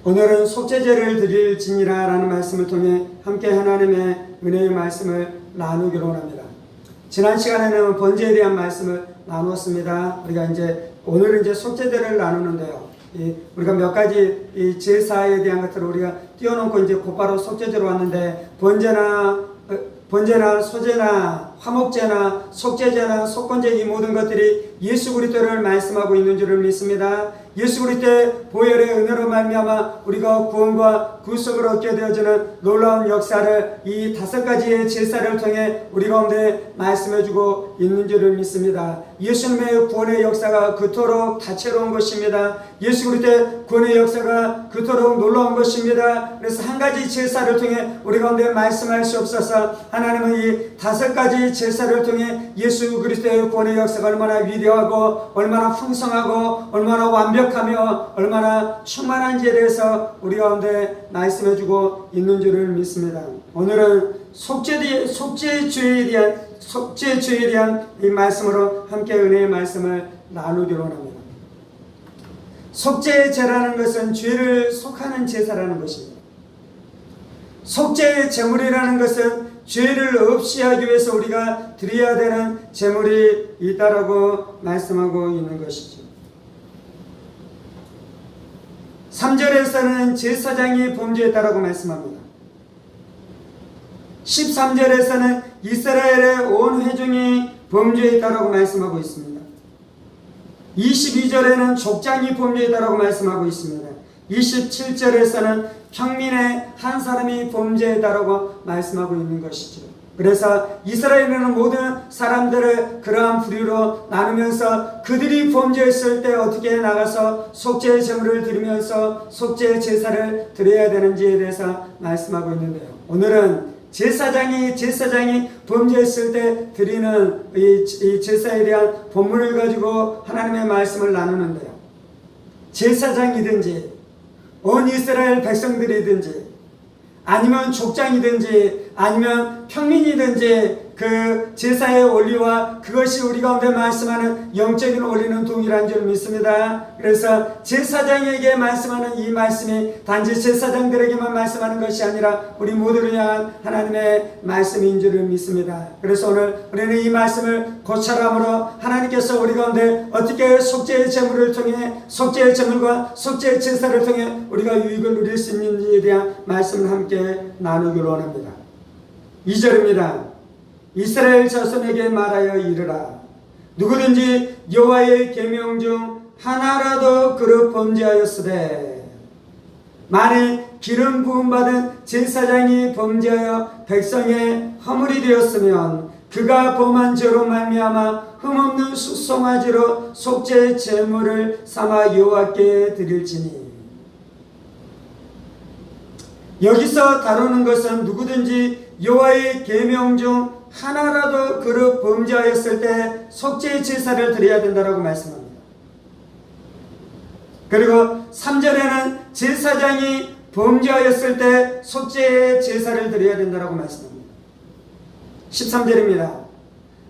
오늘은 속죄제를 드릴지니라 라는 말씀을 통해 함께 하나님의 은혜의 말씀을 나누기로 합니다. 지난 시간에는 번제에 대한 말씀을 나누었습니다. 우리가 오늘은 속죄제를 나누는데요. 우리가 몇 가지 이 제사에 대한 것들을 우리가 띄워놓고 곧바로 속죄제로 왔는데, 번제나 소제나 화목제나 속죄제나 속건제, 이 모든 것들이 예수 그리스도를 말씀하고 있는 줄을 믿습니다. 예수 그리스도의 보혈의 은혜로 말미암아 우리가 구원과 구속을 얻게 되어지는 놀라운 역사를 이 5가지의 제사를 통해 우리 가운데 말씀해주고 있는 줄을 믿습니다. 예수님의 구원의 역사가 그토록 다채로운 것입니다. 예수 그리스도의 구원의 역사가 그토록 놀라운 것입니다. 그래서 한 가지 제사를 통해 우리 가운데 말씀할 수 없어서 하나님은 이 5가지 제사를 통해 예수 그리스도의 구원의 역사가 얼마나 위대하고 얼마나 풍성하고 얼마나 완벽하며 얼마나 충만한지에 대해서 우리 가운데 말씀해주고 있는 줄을 믿습니다. 오늘은 속죄주에 대한 이 말씀으로 함께 은혜의 말씀을 나누기로 합니다. 속죄제라는 것은 죄를 속하는 제사라는 것입니다. 속죄의 제물이라는 것은 죄를 없이 하기 위해서 우리가 드려야 되는 제물이 있다라고 말씀하고 있는 것이죠. 3절에서는 제사장이 범죄했다라고 말씀합니다. 13절에서는 이스라엘의 온 회중이 범죄했다라고 말씀하고 있습니다. 22절에는 족장이 범죄했다라고 말씀하고 있습니다. 27절에서는 평민의 한 사람이 범죄했다라고 말씀하고 있는 것이죠. 그래서 이스라엘에는 모든 사람들을 그러한 부류로 나누면서 그들이 범죄했을 때 어떻게 나가서 속죄의 제물을 드리면서 속죄의 제사를 드려야 되는지에 대해서 말씀하고 있는데요. 오늘은 제사장이 범죄했을 때 드리는 이 제사에 대한 본문을 가지고 하나님의 말씀을 나누는데요. 제사장이든지 온 이스라엘 백성들이든지 아니면 족장이든지 아니면 평민이든지 그 제사의 원리와 그것이 우리 가운데 말씀하는 영적인 원리는 동일한 줄 믿습니다. 그래서 제사장에게 말씀하는 이 말씀이 단지 제사장들에게만 말씀하는 것이 아니라 우리 모두를 향한 하나님의 말씀인 줄을 믿습니다. 그래서 오늘 우리는 이 말씀을 고찰함으로 하나님께서 우리 가운데 어떻게 속죄의 제물을 통해 속죄의 제물과 속죄의 제사를 통해 우리가 유익을 누릴 수 있는지에 대한 말씀을 함께 나누기로 합니다. 2절입니다. 이스라엘 자손에게 말하여 이르라. 누구든지 여호와의 계명 중 하나라도 그릇 범죄하였으되 만일 기름 부음 받은 제사장이 범죄하여 백성의 허물이 되었으면 그가 범한 죄로 말미암아 흠없는 숫송아지로 속죄 제물을 삼아 여호와께 드릴지니. 여기서 다루는 것은 누구든지 여호와의 계명 중 하나라도 그릇 범죄하였을 때 속죄의 제사를 드려야 된다고 말씀합니다. 그리고 3절에는 제사장이 범죄하였을 때 속죄의 제사를 드려야 된다고 말씀합니다. 13절입니다.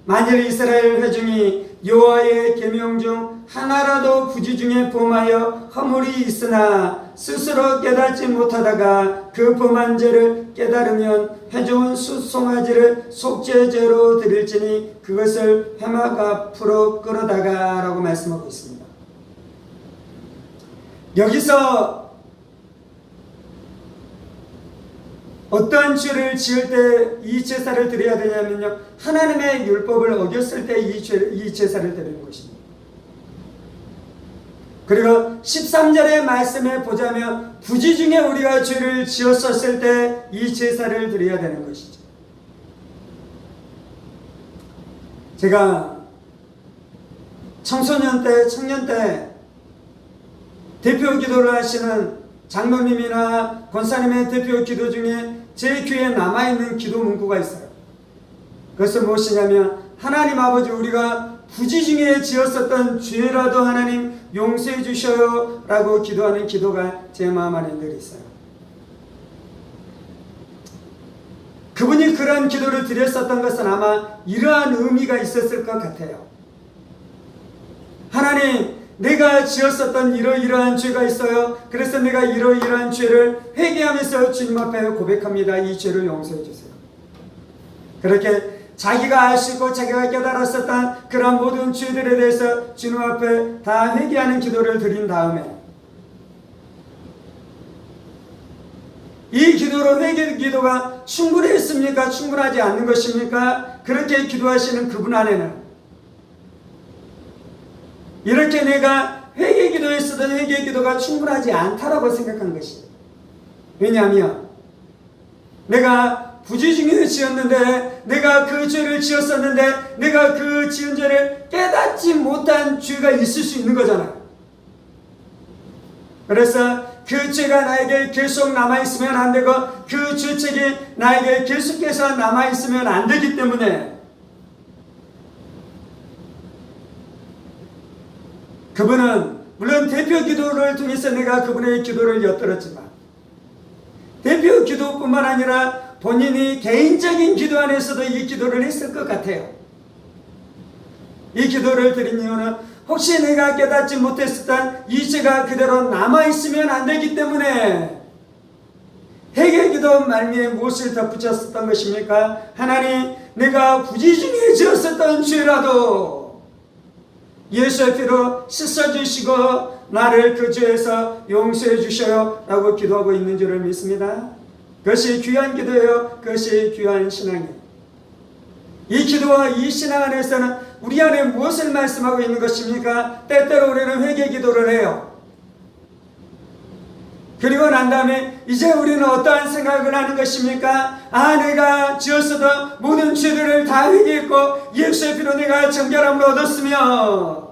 만일 이스라엘 회중이 여호와의 계명 중 하나라도 부지 중에 범하여 허물이 있으나 스스로 깨닫지 못하다가 그 범한 죄를 깨달으면 해좋은 숫송아지를 속죄제로 드릴지니 그것을 회막 앞으로 끌어다가 라고 말씀하고 있습니다. 여기서 어떤 죄를 지을 때 이 제사를 드려야 되냐면요, 하나님의 율법을 어겼을 때 이 제사를 드리는 것입니다. 그리고 13절의 말씀에 보자면 부지 중에 우리가 죄를 지었었을 때 이 제사를 드려야 되는 것이죠. 제가 청소년 때 대표 기도를 하시는 장로님이나 권사님의 대표 기도 중에 제 귀에 남아있는 기도 문구가 있어요. 그것은 무엇이냐면, 하나님 아버지, 우리가 부지 중에 지었었던 죄라도 하나님 용서해 주셔요 라고 기도하는 기도가 제 마음 안에 늘 있어요. 그분이 그런 기도를 드렸었던 것은 아마 이러한 의미가 있었을 것 같아요. 하나님, 내가 지었었던 이러이러한 죄가 있어요. 그래서 내가 이러이러한 죄를 회개하면서 주님 앞에 고백합니다. 이 죄를 용서해 주세요. 그렇게 자기가 아시고 자기가 깨달았었던 그런 모든 죄들에 대해서 주님 앞에 다 회개하는 기도를 드린 다음에 이 기도로 회개 기도가 충분했습니까? 충분하지 않는 것입니까? 그렇게 기도하시는 그분 안에는 이렇게 내가 회개 기도했어도 회개 기도가 충분하지 않다라고 생각한 것이에요. 왜냐하면 내가 부지중에 지었는데, 내가 그 죄를 지었었는데 내가 그 지은 죄를 깨닫지 못한 죄가 있을 수 있는 거잖아요. 그래서 그 죄가 나에게 계속 남아있으면 안 되고 그 죄책이 나에게 계속해서 남아있으면 안 되기 때문에 그분은 물론 대표 기도를 통해서 내가 그분의 기도를 엿들었지만 대표 기도뿐만 아니라 본인이 개인적인 기도 안에서도 이 기도를 했을 것 같아요. 이 기도를 드린 이유는 혹시 내가 깨닫지 못했었던 이 죄가 그대로 남아있으면 안 되기 때문에 회개 기도 말미에 무엇을 덧붙였었던 것입니까? 하나님, 내가 부지중에 지었었던 죄라도 예수의 피로 씻어주시고 나를 그 죄에서 용서해 주셔요 라고 기도하고 있는 줄을 믿습니다. 그것이 귀한 기도예요. 그것이 귀한 신앙이에요. 이 기도와 이 신앙 안에서는 우리 안에 무엇을 말씀하고 있는 것입니까? 때때로 우리는 회개 기도를 해요. 그리고 난 다음에 이제 우리는 어떠한 생각을 하는 것입니까? 아, 내가 지었어도 모든 죄들을 다 회개했고 예수의 피로 내가 정결함을 얻었으며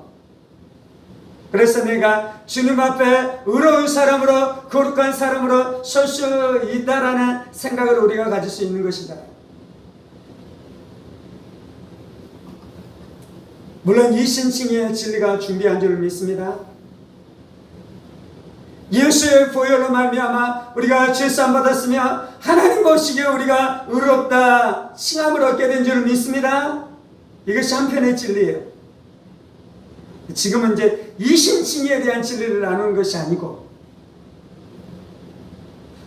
그래서 내가 주님 앞에 의로운 사람으로 거룩한 사람으로 설 수 있다라는 생각을 우리가 가질 수 있는 것이다. 물론 이 신칭의 진리가 준비한 줄 믿습니다. 예수의 보혈로 말미암아 우리가 죄사함 받았으며 하나님 보시기에 우리가 의롭다 칭함을 얻게 된 줄 믿습니다. 이것이 한편의 진리예요. 지금은 이제 이 신칭에 대한 진리를 나누는 것이 아니고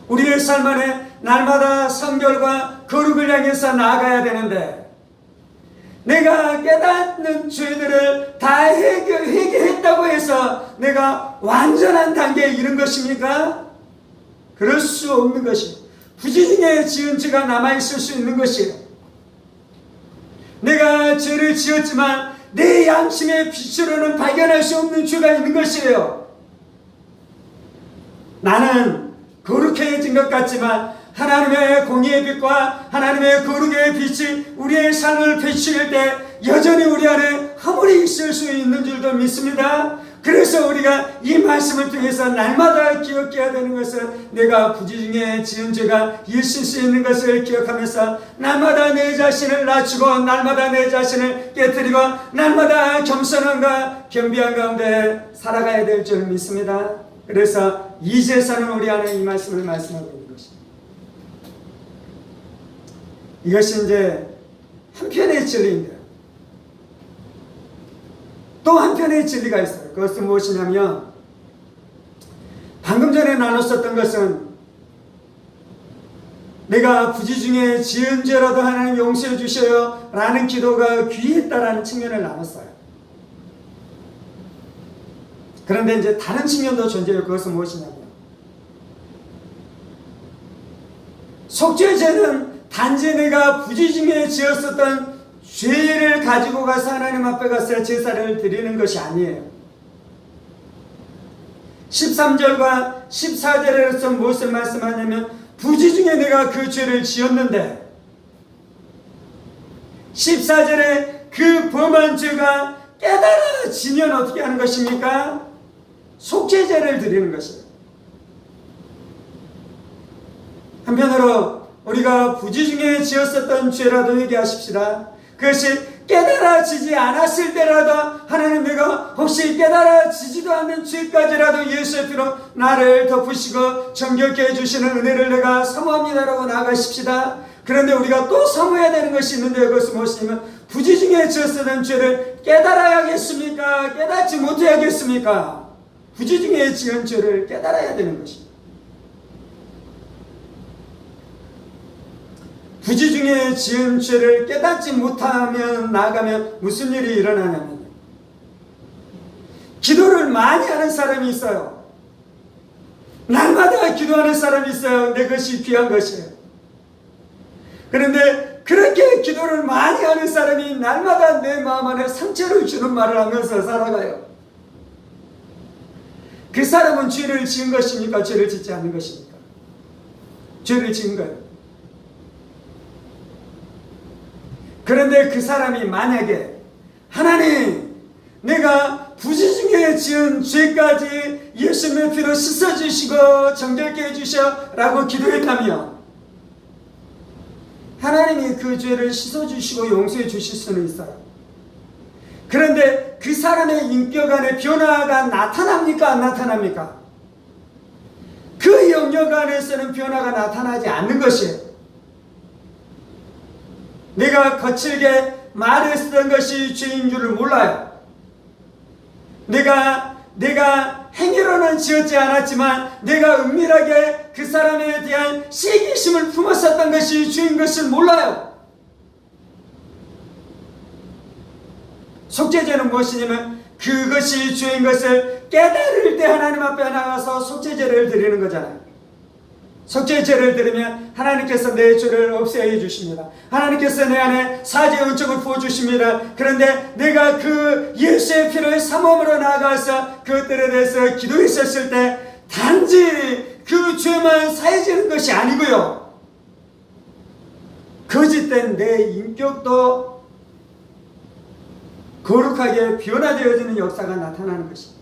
우리의 삶 안에 날마다 성결과 거룩을 향해서 나아가야 되는데 내가 깨닫는 죄들을 다 회개했다고 해서 내가 완전한 단계에 이른 것입니까? 그럴 수 없는 것이에요. 부지중에 지은 죄가 남아있을 수 있는 것이에요. 내가 죄를 지었지만 내 양심의 빛으로는 발견할 수 없는 죄가 있는 것이에요. 나는 거룩해진 것 같지만 하나님의 공의의 빛과 하나님의 거룩의 빛이 우리의 삶을 비추일 때 여전히 우리 안에 허물이 있을 수 있는 줄도 믿습니다. 그래서 우리가 이 말씀을 통해서 날마다 기억해야 되는 것은 내가 부지중에 지은 죄가 있을 수 있는 것을 기억하면서 날마다 내 자신을 낮추고 날마다 내 자신을 깨뜨리고 날마다 겸손함과 겸비한 가운데 살아가야 될 줄 믿습니다. 그래서 이제서는 우리 안에 이 말씀을 말씀하고 있는 것입니다. 이것이 이제 한편의 진리인데요. 또 한편의 진리가 있어요. 그것은 무엇이냐면 방금 전에 나눴었던 것은 내가 부지중에 지은 죄라도 하나님 용서해 주셔요 라는 기도가 귀했다라는 측면을 나눴어요. 그런데 이제 다른 측면도 존재해요. 그것은 무엇이냐면 속죄죄는 단지 내가 부지중에 지었었던 죄를 가지고 가서 하나님 앞에 가서 제사를 드리는 것이 아니에요. 13절과 14절에서 무엇을 말씀하냐면 부지중에 내가 그 죄를 지었는데 14절에 그 범한 죄가 깨달아지면 어떻게 하는 것입니까? 속죄제를 드리는 것이에요. 한편으로 우리가 부지중에 지었었던 죄라도 회개하십시다. 그것이 깨달아지지 않았을 때라도 하나님 내가 혹시 깨달아지지도 않는 죄까지라도 예수의 피로 나를 덮으시고 정결케 해주시는 은혜를 내가 사모합니다라고 나아가십시다. 그런데 우리가 또 사모해야 되는 것이 있는데 그것은 무엇이냐면 부지 중에 지었던 죄를 깨달아야겠습니까? 깨닫지 못해야겠습니까? 부지 중에 지은 죄를 깨달아야 되는 것입니다. 부지 중에 지은 죄를 깨닫지 못하면 나아가면 무슨 일이 일어나냐면 기도를 많이 하는 사람이 있어요. 날마다 기도하는 사람이 있어요. 내 것이 귀한 것이에요. 그런데 그렇게 기도를 많이 하는 사람이 날마다 내 마음 안에 상처를 주는 말을 하면서 살아가요. 그 사람은 죄를 지은 것입니까? 죄를 짓지 않는 것입니까? 죄를 지은 거예요. 그런데 그 사람이 만약에 하나님, 내가 부지 중에 지은 죄까지 예수님의 피로 씻어주시고 정결케 해주셔 라고 기도했다면 하나님이 그 죄를 씻어주시고 용서해 주실 수는 있어요. 그런데 그 사람의 인격 안에 변화가 나타납니까? 안 나타납니까? 그 영역 안에서는 변화가 나타나지 않는 것이에요. 내가 거칠게 말했던 것이 죄인 줄을 몰라요. 내가 행위로는 지었지 않았지만 내가 은밀하게 그 사람에 대한 시기심을 품었었던 것이 죄인 것을 몰라요. 속죄제는 무엇이냐면 그것이 죄인 것을 깨달을 때 하나님 앞에 나가서 속죄제를 드리는 거잖아요. 속죄제를 드리면 하나님께서 내 죄를 없애해 주십니다. 하나님께서 내 안에 사죄의 은총을 부어주십니다. 그런데 내가 그 예수의 피를 사모함으로 나아가서 그것들에 대해서 기도했었을 때 단지 그 죄만 사해지는 것이 아니고요, 거짓된 내 인격도 거룩하게 변화되어지는 역사가 나타나는 것입니다.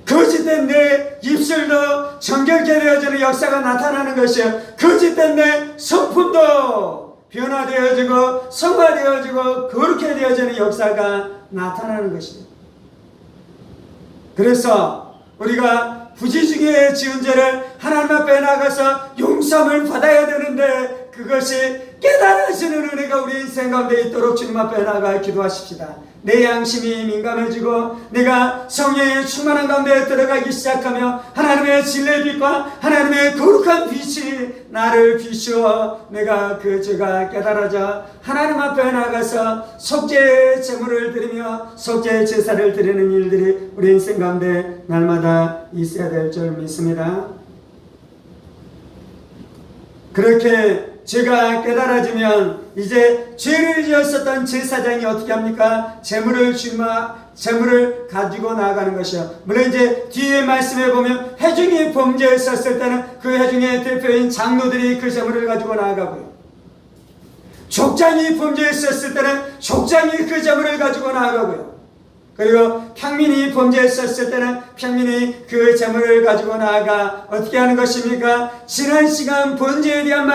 거짓된 내 입술도 정결케 되어지는 역사가 나타나는 것이요, 거짓된 내 성품도 변화되어지고 성화되어지고 거룩해 되어지는 역사가 나타나는 것입니다. 그래서 우리가 부지 중에 지은 죄를 하나님 앞에 나가서 용서함을 받아야 되는데 그것이 깨달아지는 은혜가 우리 인생 가운데 있도록 주님 앞에 나가 기도하십시다. 내 양심이 민감해지고 내가 성령의 충만한 가운데 들어가기 시작하며 하나님의 진리의 빛과 하나님의 거룩한 빛이 나를 비추어 내가 그 죄가 깨달아져 하나님 앞에 나가서 속죄 제물을 드리며 속죄 제사를 드리는 일들이 우리 인생 가운데 날마다 있어야 될 줄 믿습니다. 그렇게 죄가 깨달아지면 이제 죄를 지었었던 제사장이 어떻게 합니까? 제물을 가지고 나아가는 것이요. 물론 이제 뒤에 말씀에 보면 회중이 범죄했었을 때는 그 회중의 대표인 장로들이 그 제물을 가지고 나아가고요. 족장이 범죄했었을 때는 족장이 그 제물을 가지고 나아가고요. 그리고 평민이 범죄했었을 때는 평민이 그 제물을 가지고 나아가 어떻게 하는 것입니까? 지난 시간 번제에 대한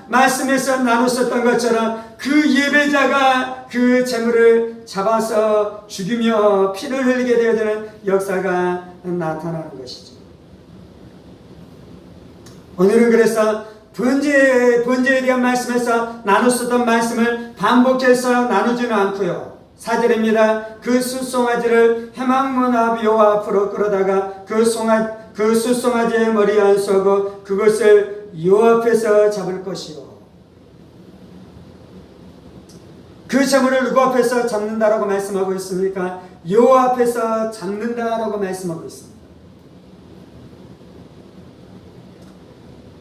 말씀에서 나눴었던 것처럼 그 예배자가 그 제물을 잡아서 죽이며 피를 흘리게 되어지는 역사가 나타나는 것이죠. 오늘은 그래서 번제에 대한 말씀에서 나눴었던 말씀을 반복해서 나누지는 않고요. 4절입니다. 그 숫송아지를 해망문 앞 여호와 앞으로 끌어다가 그 숫송아지의 머리에 안수하고 그것을 여호와 앞에서 잡을 것이요. 그 제물을 누구 앞에서 잡는다라고 말씀하고 있습니까? 여호와 앞에서 잡는다라고 말씀하고 있습니다.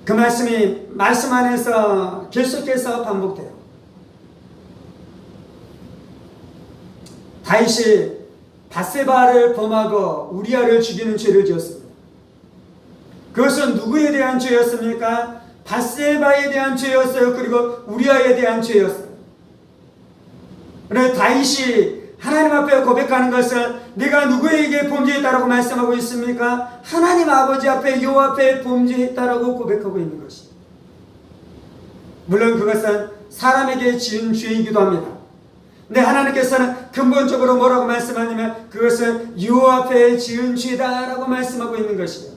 그 말씀이 말씀 안에서 계속해서 반복돼요. 다윗이 밧세바를 범하고 우리아를 죽이는 죄를 지었습니다. 그것은 누구에 대한 죄였습니까? 밧세바에 대한 죄였어요. 그리고 우리아에 대한 죄였어요. 그래서 다윗이 하나님 앞에 고백하는 것은 내가 누구에게 범죄했다라고 말씀하고 있습니까? 하나님 아버지 앞에 여호와 앞에 범죄했다라고 고백하고 있는 것입니다. 물론 그것은 사람에게 지은 죄이기도 합니다. 근데 하나님께서는 근본적으로 뭐라고 말씀하냐면 그것은 여호와 앞에 지은 죄다라고 말씀하고 있는 것이에요.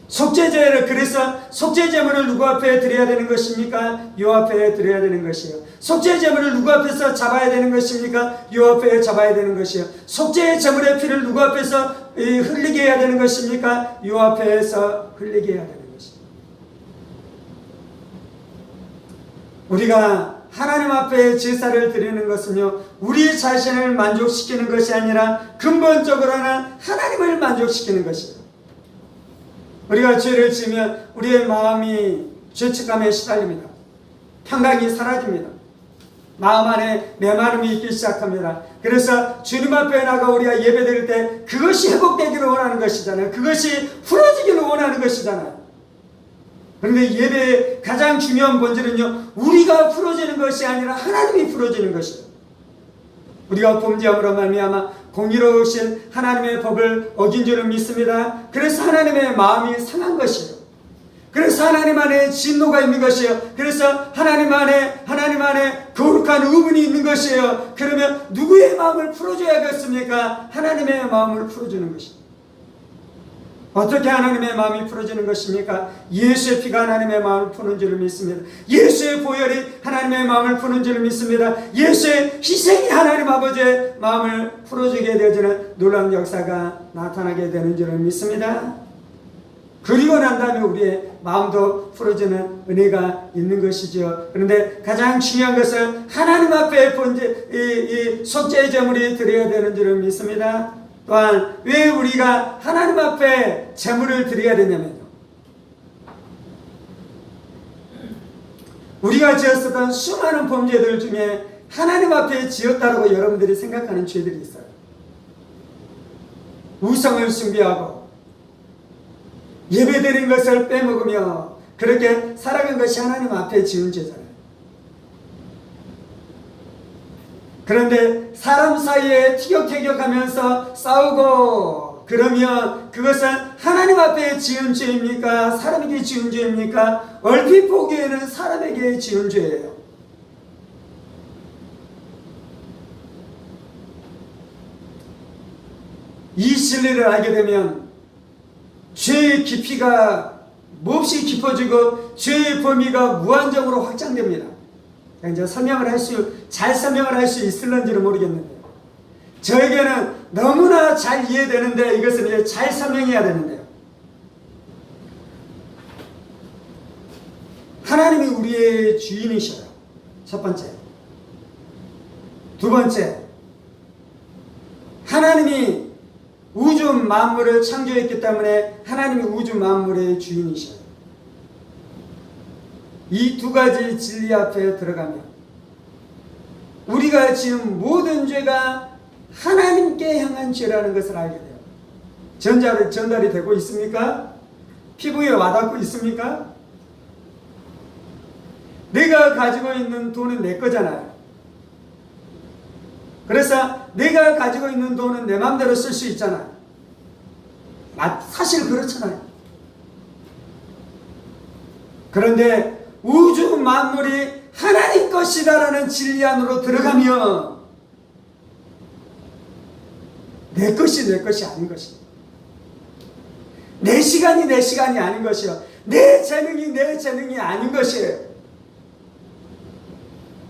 속죄제를, 그래서 속죄제물을 누구 앞에 드려야 되는 것입니까? 요 앞에 드려야 되는 것이에요. 속죄제물을 누구 앞에서 잡아야 되는 것입니까? 요 앞에 잡아야 되는 것이에요. 속죄제물의 피를 누구 앞에서 흘리게 해야 되는 것입니까? 요 앞에서 흘리게 해야 되는 것입니다. 우리가 하나님 앞에 제사를 드리는 것은요, 우리 자신을 만족시키는 것이 아니라 근본적으로는 하나님을 만족시키는 것이에요. 우리가 죄를 지으면 우리의 마음이 죄책감에 시달립니다. 평강이 사라집니다. 마음 안에 메마름이 있기 시작합니다. 그래서 주님 앞에 나가 우리가 예배드릴 때 그것이 회복되기를 원하는 것이잖아요. 그것이 풀어지기를 원하는 것이잖아요. 그런데 예배의 가장 중요한 본질은요, 우리가 풀어지는 것이 아니라 하나님이 풀어지는 것이에요. 우리가 범죄함으로 말미암아 공의로우신 하나님의 법을 어긴 줄을 믿습니다. 그래서 하나님의 마음이 상한 것이에요. 그래서 하나님 안에 진노가 있는 것이에요. 그래서 하나님 안에 거룩한 의문이 있는 것이에요. 그러면 누구의 마음을 풀어줘야겠습니까? 하나님의 마음을 풀어주는 것입니다. 어떻게 하나님의 마음이 풀어지는 것입니까? 예수의 피가 하나님의 마음을 푸는 줄을 믿습니다. 예수의 보혈이 하나님의 마음을 푸는 줄을 믿습니다. 예수의 희생이 하나님 아버지의 마음을 풀어주게 되어지는 놀라운 역사가 나타나게 되는 줄을 믿습니다. 그리고 난 다음에 우리의 마음도 풀어지는 은혜가 있는 것이죠. 그런데 가장 중요한 것은 하나님 앞에 이 속죄의 제물이 드려야 되는 줄을 믿습니다. 또한 왜 우리가 하나님 앞에 제물을 드려야 되냐면요, 우리가 지었었던 수많은 범죄들 중에 하나님 앞에 지었다라고 여러분들이 생각하는 죄들이 있어요. 우상을 숭배하고 예배드린 것을 빼먹으며 그렇게 살아간 것이 하나님 앞에 지은 죄잖아요. 그런데 사람 사이에 티격태격하면서 싸우고 그러면 그것은 하나님 앞에 지은 죄입니까? 사람에게 지은 죄입니까? 얼핏 보기에는 사람에게 지은 죄예요. 이 진리를 알게 되면 죄의 깊이가 몹시 깊어지고 죄의 범위가 무한정으로 확장됩니다. 이제 잘 설명을 할 수 있을런지는 모르겠는데요. 저에게는 너무나 잘 이해되는데 이것을 이제 잘 설명해야 되는데요. 하나님이 우리의 주인이셔요. 첫 번째. 두 번째. 하나님이 우주 만물을 창조했기 때문에 하나님이 우주 만물의 주인이셔요. 이 두 가지 진리 앞에 들어가면 우리가 지은 모든 죄가 하나님께 향한 죄라는 것을 알게 돼요. 전달이 되고 있습니까? 피부에 와닿고 있습니까? 내가 가지고 있는 돈은 내 거잖아요. 그래서 내가 가지고 있는 돈은 내 마음대로 쓸 수 있잖아요. 사실 그렇잖아요. 그런데 우주 만물이 하나님 것이다라는 진리 안으로 들어가면 내 것이 내 것이 아닌 것이에요. 내 시간이 내 시간이 아닌 것이요. 내 재능이 내 재능이 아닌 것이에요.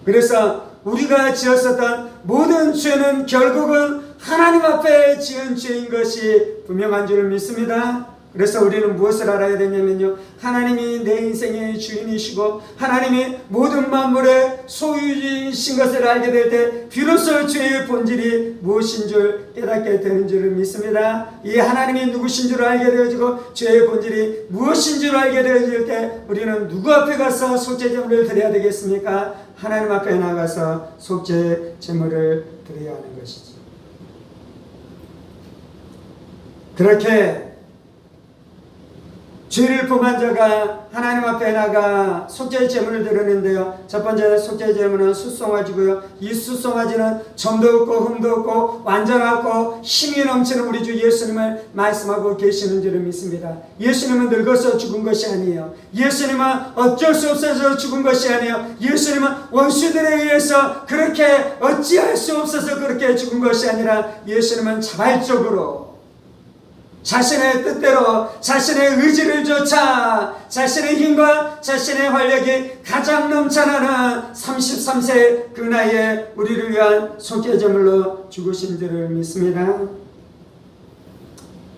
그래서 우리가 지었었던 모든 죄는 결국은 하나님 앞에 지은 죄인 것이 분명한 줄을 믿습니다. 그래서 우리는 무엇을 알아야 되냐면요, 하나님이 내 인생의 주인이시고 하나님이 모든 만물의 소유이신 것을 알게 될 때 비로소 죄의 본질이 무엇인 줄 깨닫게 되는 줄을 믿습니다. 이 하나님이 누구신 줄 알게 되어지고 죄의 본질이 무엇인 줄 알게 되어질 때 우리는 누구 앞에 가서 속죄제물을 드려야 되겠습니까? 하나님 앞에 나가서 속죄제물을 드려야 하는 것이죠. 그렇게 죄를 범한 자가 하나님 앞에 나가 속죄의 제물을 드렸는데요. 첫 번째 속죄의 제물은 숫송아지고요. 이 숫송아지는 점도 없고 흠도 없고 완전하고 힘이 넘치는 우리 주 예수님을 말씀하고 계시는 줄을 믿습니다. 예수님은 늙어서 죽은 것이 아니에요. 예수님은 어쩔 수 없어서 죽은 것이 아니에요. 예수님은 원수들에 의해서 그렇게 어찌할 수 없어서 그렇게 죽은 것이 아니라 예수님은 자발적으로 자신의 뜻대로 자신의 의지를 좇아 자신의 힘과 자신의 활력이 가장 넘쳐나는 33세 그 나이에 우리를 위한 속죄제물로 죽으신 줄을 믿습니다.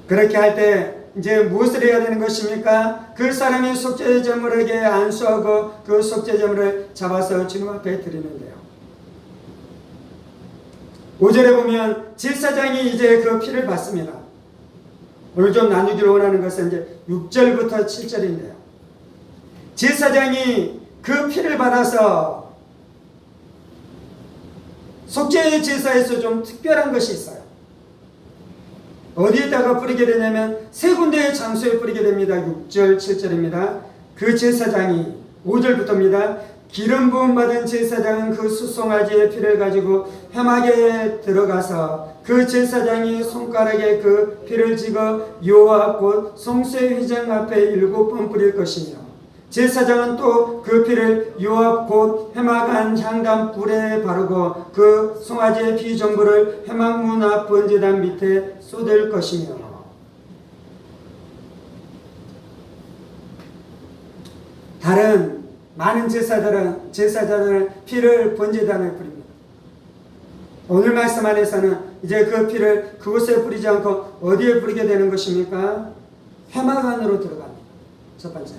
그렇게 할 때 이제 무엇을 해야 되는 것입니까? 그 사람이 속죄제물에게 안수하고 그 속죄제물을 잡아서 주님 앞에 드리는데요. 5절에 보면 제사장이 이제 그 피를 받습니다. 오늘 좀 나누기를 원하는 것은 이제 6절부터 7절인데요. 제사장이 그 피를 받아서 속죄 제사에서 좀 특별한 것이 있어요. 어디에다가 뿌리게 되냐면 세 군데의 장소에 뿌리게 됩니다. 6절 7절입니다. 그 제사장이 5절부터입니다. 기름 부음 받은 제사장은 그 수송아지의 피를 가지고 회막에 들어가서 그 제사장이 손가락에 그 피를 찍어 여호와 곧 성소의 휘장 앞에 7번 뿌릴 것이며 제사장은 또 그 피를 여호와 곧 회막 안 향단 뿔에 바르고 그 송아지의 피 전부를 회막 문 앞 번제단 밑에 쏟을 것이며 다른 많은 제사장은 피를 번제단에 뿌립니다. 오늘 말씀 안에서는 이제 그 피를 그곳에 뿌리지 않고 어디에 뿌리게 되는 것입니까? 회막 안으로 들어갑니다. 첫 번째.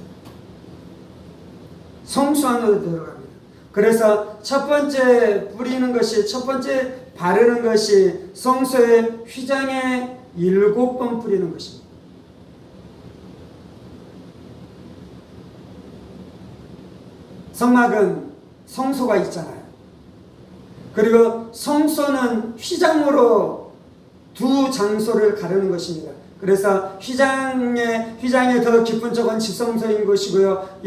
성소 안으로 들어갑니다. 그래서 첫 번째 뿌리는 것이, 첫 번째 바르는 것이 성소의 휘장에 7번 뿌리는 것입니다. 성막은 성소가 있잖아요. 그리고 성소는 휘장으로 두 장소를 가르는 것입니다. 그래서 휘장의 더 깊은 쪽은 지성소인 것이고요.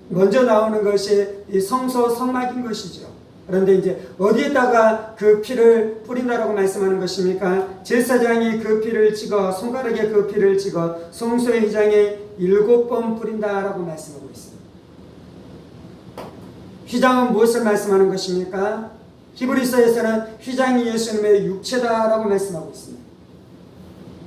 먼저 나오는 것이 이 성소 성막인 것이죠. 그런데 이제 어디에다가 그 피를 뿌린다라고 말씀하는 것입니까? 제사장이 그 피를 찍어 손가락에 그 피를 찍어 성소의 휘장에 7번 뿌린다라고 말씀하고 있습니다. 휘장은 무엇을 말씀하는 것입니까? 히브리서에서는 휘장이 예수님의 육체다라고 말씀하고 있습니다.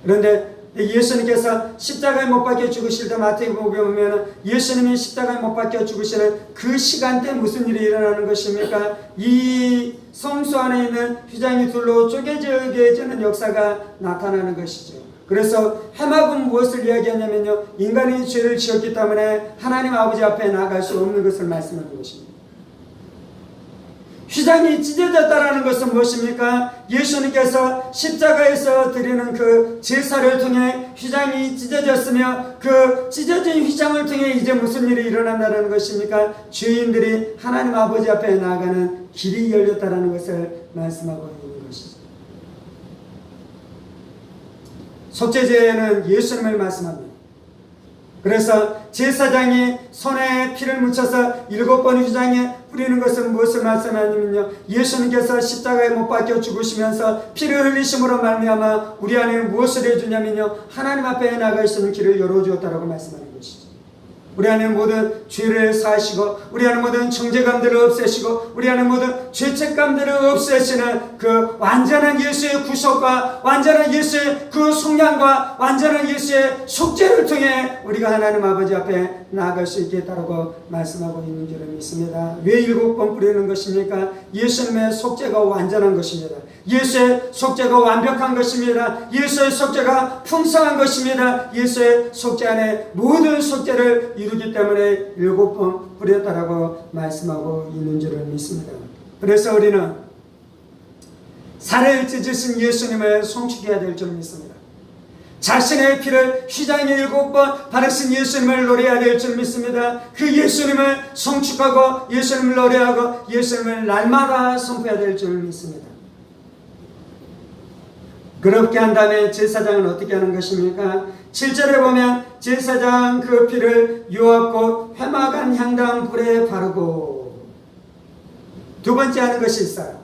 그런데 예수님께서 십자가에 못 박혀 죽으실 때 마태복음에 보면 예수님이 십자가에 못 박혀 죽으시는 그 시간대 무슨 일이 일어나는 것입니까? 이 성소 안에 있는 휘장이 둘로 쪼개져지는 역사가 나타나는 것이죠. 그래서 회막은 무엇을 이야기하냐면요, 인간이 죄를 지었기 때문에 하나님 아버지 앞에 나아갈 수 없는 것을 말씀하는 것입니다. 휘장이 찢어졌다라는 것은 무엇입니까? 예수님께서 십자가에서 드리는 그 제사를 통해 휘장이 찢어졌으며 그 찢어진 휘장을 통해 이제 무슨 일이 일어난다는 것입니까? 죄인들이 하나님 아버지 앞에 나아가는 길이 열렸다라는 것을 말씀하고 있는 것이죠. 속죄제는 예수님을 말씀합니다. 그래서 제사장이 손에 피를 묻혀서 7번 휘장에 뿌리는 것은 무엇을 말씀하냐면요, 예수님께서 십자가에 못 박혀 죽으시면서 피를 흘리심으로 말미암아 우리 안에 무엇을 해주냐면요, 하나님 앞에 나아갈 수 있는 길을 열어주었다라고 말씀하는 것이죠. 우리 안에 모든 죄를 사하시고 우리 안에 모든 정죄감들을 없애시고 우리 안에 모든 죄책감들을 없애시는 그 완전한 예수의 구속과 완전한 예수의 그 속량과 완전한 예수의 속죄를 통해 우리가 하나님 아버지 앞에 나아갈 수 있겠다라고 말씀하고 있는 줄을 믿습니다. 왜 7번 뿌리는 것입니까? 예수님의 속죄가 완전한 것입니다. 예수의 속죄가 완벽한 것입니다. 예수의 속죄가 풍성한 것입니다. 예수의 속죄 안에 모든 속죄를 이루기 때문에 7번 뿌렸다라고 말씀하고 있는 줄을 믿습니다. 그래서 우리는 살을 찢으신 예수님을 송축해야 될 줄 믿습니다. 자신의 피를 휘장에 7번 바르신 예수님을 노래해야 될 줄 믿습니다. 그 예수님을 송축하고 예수님을 노래하고 예수님을 날마다 선포해야 될 줄 믿습니다. 그렇게 한 다음에 제사장은 어떻게 하는 것입니까? 7절에 보면 제사장 그 피를 여호와 곧 회막 안 향단 불에 바르고, 두 번째 하는 것이 있어요.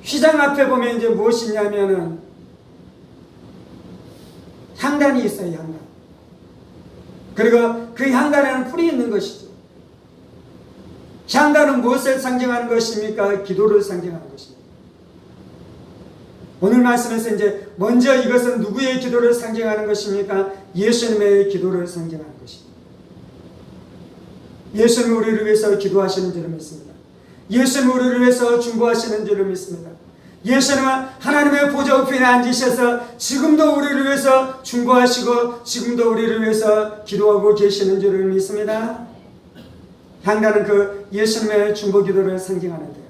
휘장 앞에 보면 이제 무엇이 있냐면은 향단이 있어요. 향단. 그리고 그 향단에는 풀이 있는 것이죠. 향단은 무엇을 상징하는 것입니까? 기도를 상징하는 것입니다. 오늘 말씀에서 이제 먼저 이것은 누구의 기도를 상징하는 것입니까? 예수님의 기도를 상징하는 것입니다. 예수님은 우리를 위해서 기도하시는 줄을 믿습니다. 예수님은 우리를 위해서 중보하시는 줄을 믿습니다. 예수님은 하나님의 보좌 우편에 앉으셔서 지금도 우리를 위해서 중보하시고 지금도 우리를 위해서 기도하고 계시는 줄을 믿습니다. 향단은 그 예수님의 중보 기도를 상징하는데요.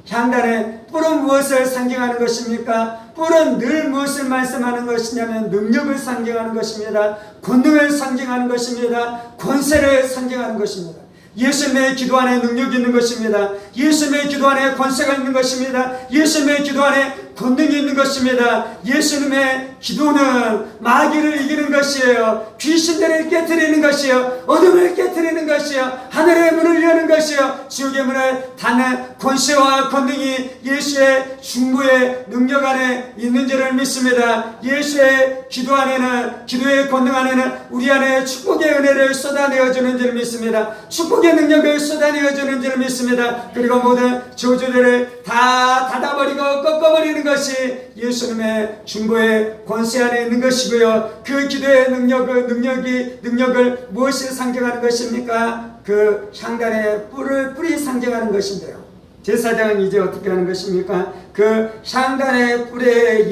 향단의 뿔은 무엇을 상징하는 것입니까? 뿔은 늘 무엇을 말씀하는 것이냐면 능력을 상징하는 것입니다. 권능을 상징하는 것입니다. 권세를 상징하는 것입니다. 예수님의 기도 안에 능력이 있는 것입니다. 예수님의 기도 안에 권세가 있는 것입니다. 예수님의 기도 안에 권능이 있는 것입니다. 예수님의 기도는 마귀를 이기는 것이에요. 귀신들을 깨트리는 것이요, 어둠을 깨트리는 것이요, 하늘의 문을 여는 것이요, 지옥의 문을 닫는 권세와 권능이 예수의 중보의 능력 안에 있는 줄을 믿습니다. 예수의 기도 안에는, 기도의 권능 안에는 우리 안에 축복의 은혜를 쏟아내어주는 줄을 믿습니다. 축복의 능력을 쏟아내어주는 줄을 믿습니다. 그리고 모든 저주들을 다 닫아버리고 꺾어버리는 것이 예수님의 중보의 권세 안에 있는 것이고요. 그 기도의 능력을 무엇이 상징하는 것입니까? 그 향단의 뿔이 상징하는 것인데요. 제사장은 이제 어떻게 하는 것입니까? 그 향단의 뿔에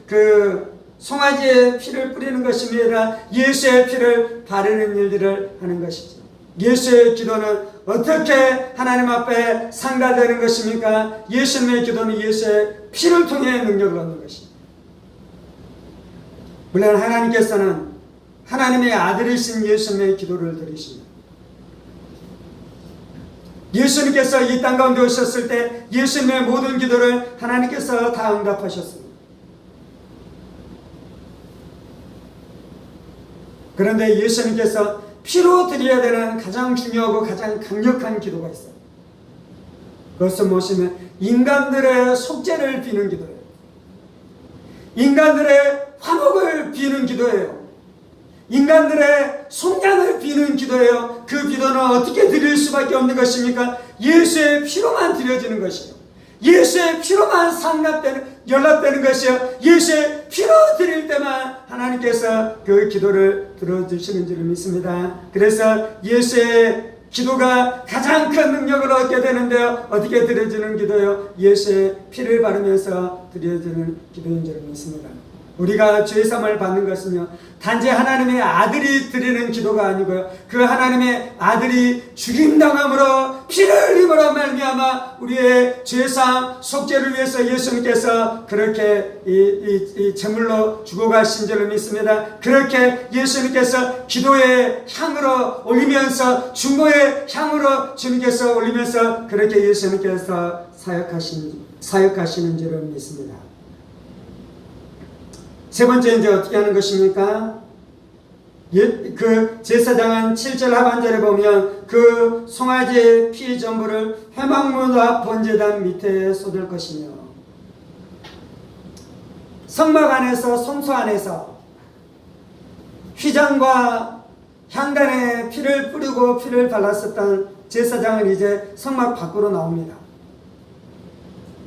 그 송아지의 피를 뿌리는 것입니다. 예수의 피를 바르는 일들을 하는 것이죠. 예수의 기도는 어떻게 하나님 앞에 상달되는 것입니까? 예수님의 기도는 예수의 피를 통해 능력을 얻는 것입니다. 물론 하나님께서는 하나님의 아들이신 예수님의 기도를 들으십니다. 예수님께서 이 땅 가운데 오셨을 때 예수님의 모든 기도를 하나님께서 다 응답하셨습니다. 그런데 예수님께서 피로 드려야 되는 가장 중요하고 가장 강력한 기도가 있어요. 그것은 무엇이냐면 인간들의 속죄를 비는 기도예요. 인간들의 화목을 비는 기도예요. 인간들의 속량을 비는 기도예요. 그 기도는 어떻게 드릴 수밖에 없는 것입니까? 예수의 피로만 드려지는 것이에요. 예수의 피로만 연락되는 것이요, 예수의 피로 드릴 때만 하나님께서 그 기도를 들어주시는 줄을 믿습니다. 그래서 예수의 기도가 가장 큰 능력을 얻게 되는데요, 어떻게 드려지는 기도요? 예수의 피를 바르면서 드려지는 기도인 줄을 믿습니다. 우리가 죄사함을 받는 것은요, 단지 하나님의 아들이 드리는 기도가 아니고요, 그 하나님의 아들이 죽임당함으로 피를 흘림으로 말미암아 우리의 죄사함 속죄를 위해서 예수님께서 그렇게 이 제물로 주고 가신 줄을 믿습니다. 그렇게 예수님께서 기도의 향으로 올리면서, 중보의 향으로 주님께서 올리면서 그렇게 예수님께서 사역하시는 줄을 믿습니다. 세 번째 이제 어떻게 하는 것입니까? 그 제사장은 7절 하반절에 보면 그 송아지의 피 전부를 회막문 앞 번제단 밑에 쏟을 것이며, 성막 안에서, 성소 안에서 휘장과 향단에 피를 뿌리고 피를 발랐었던 제사장은 이제 성막 밖으로 나옵니다.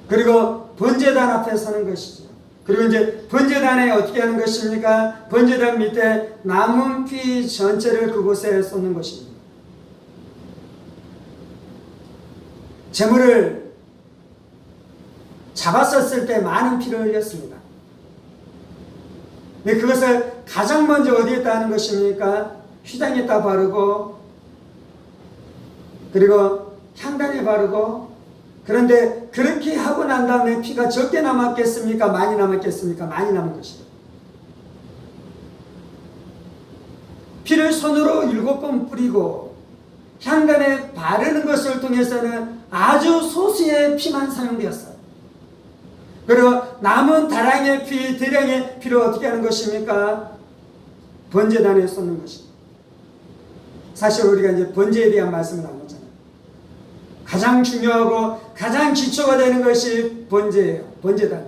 그리고 번제단 앞에 서는 것이죠. 그리고 이제 번제단에 어떻게 하는 것입니까? 번제단 밑에 남은 피 전체를 그곳에 쏟는 것입니다. 제물을 잡았었을 때 많은 피를 흘렸습니다. 근데 그것을 가장 먼저 어디에다 하는 것입니까? 휘장에다 바르고, 그리고 향단에 바르고. 그런데 그렇게 하고 난 다음에 피가 적게 남았겠습니까? 많이 남았겠습니까? 많이 남은 것이죠. 피를 손으로 7번 뿌리고 향단에 바르는 것을 통해서는 아주 소수의 피만 사용되었어요. 그리고 남은 다량의 피, 대량의 피를 어떻게 하는 것입니까? 번제단에 쏟는 것입니다. 사실 우리가 이제 번제에 대한 말씀을 나눴잖아요. 가장 중요하고 가장 기초가 되는 것이 번제예요. 번제단.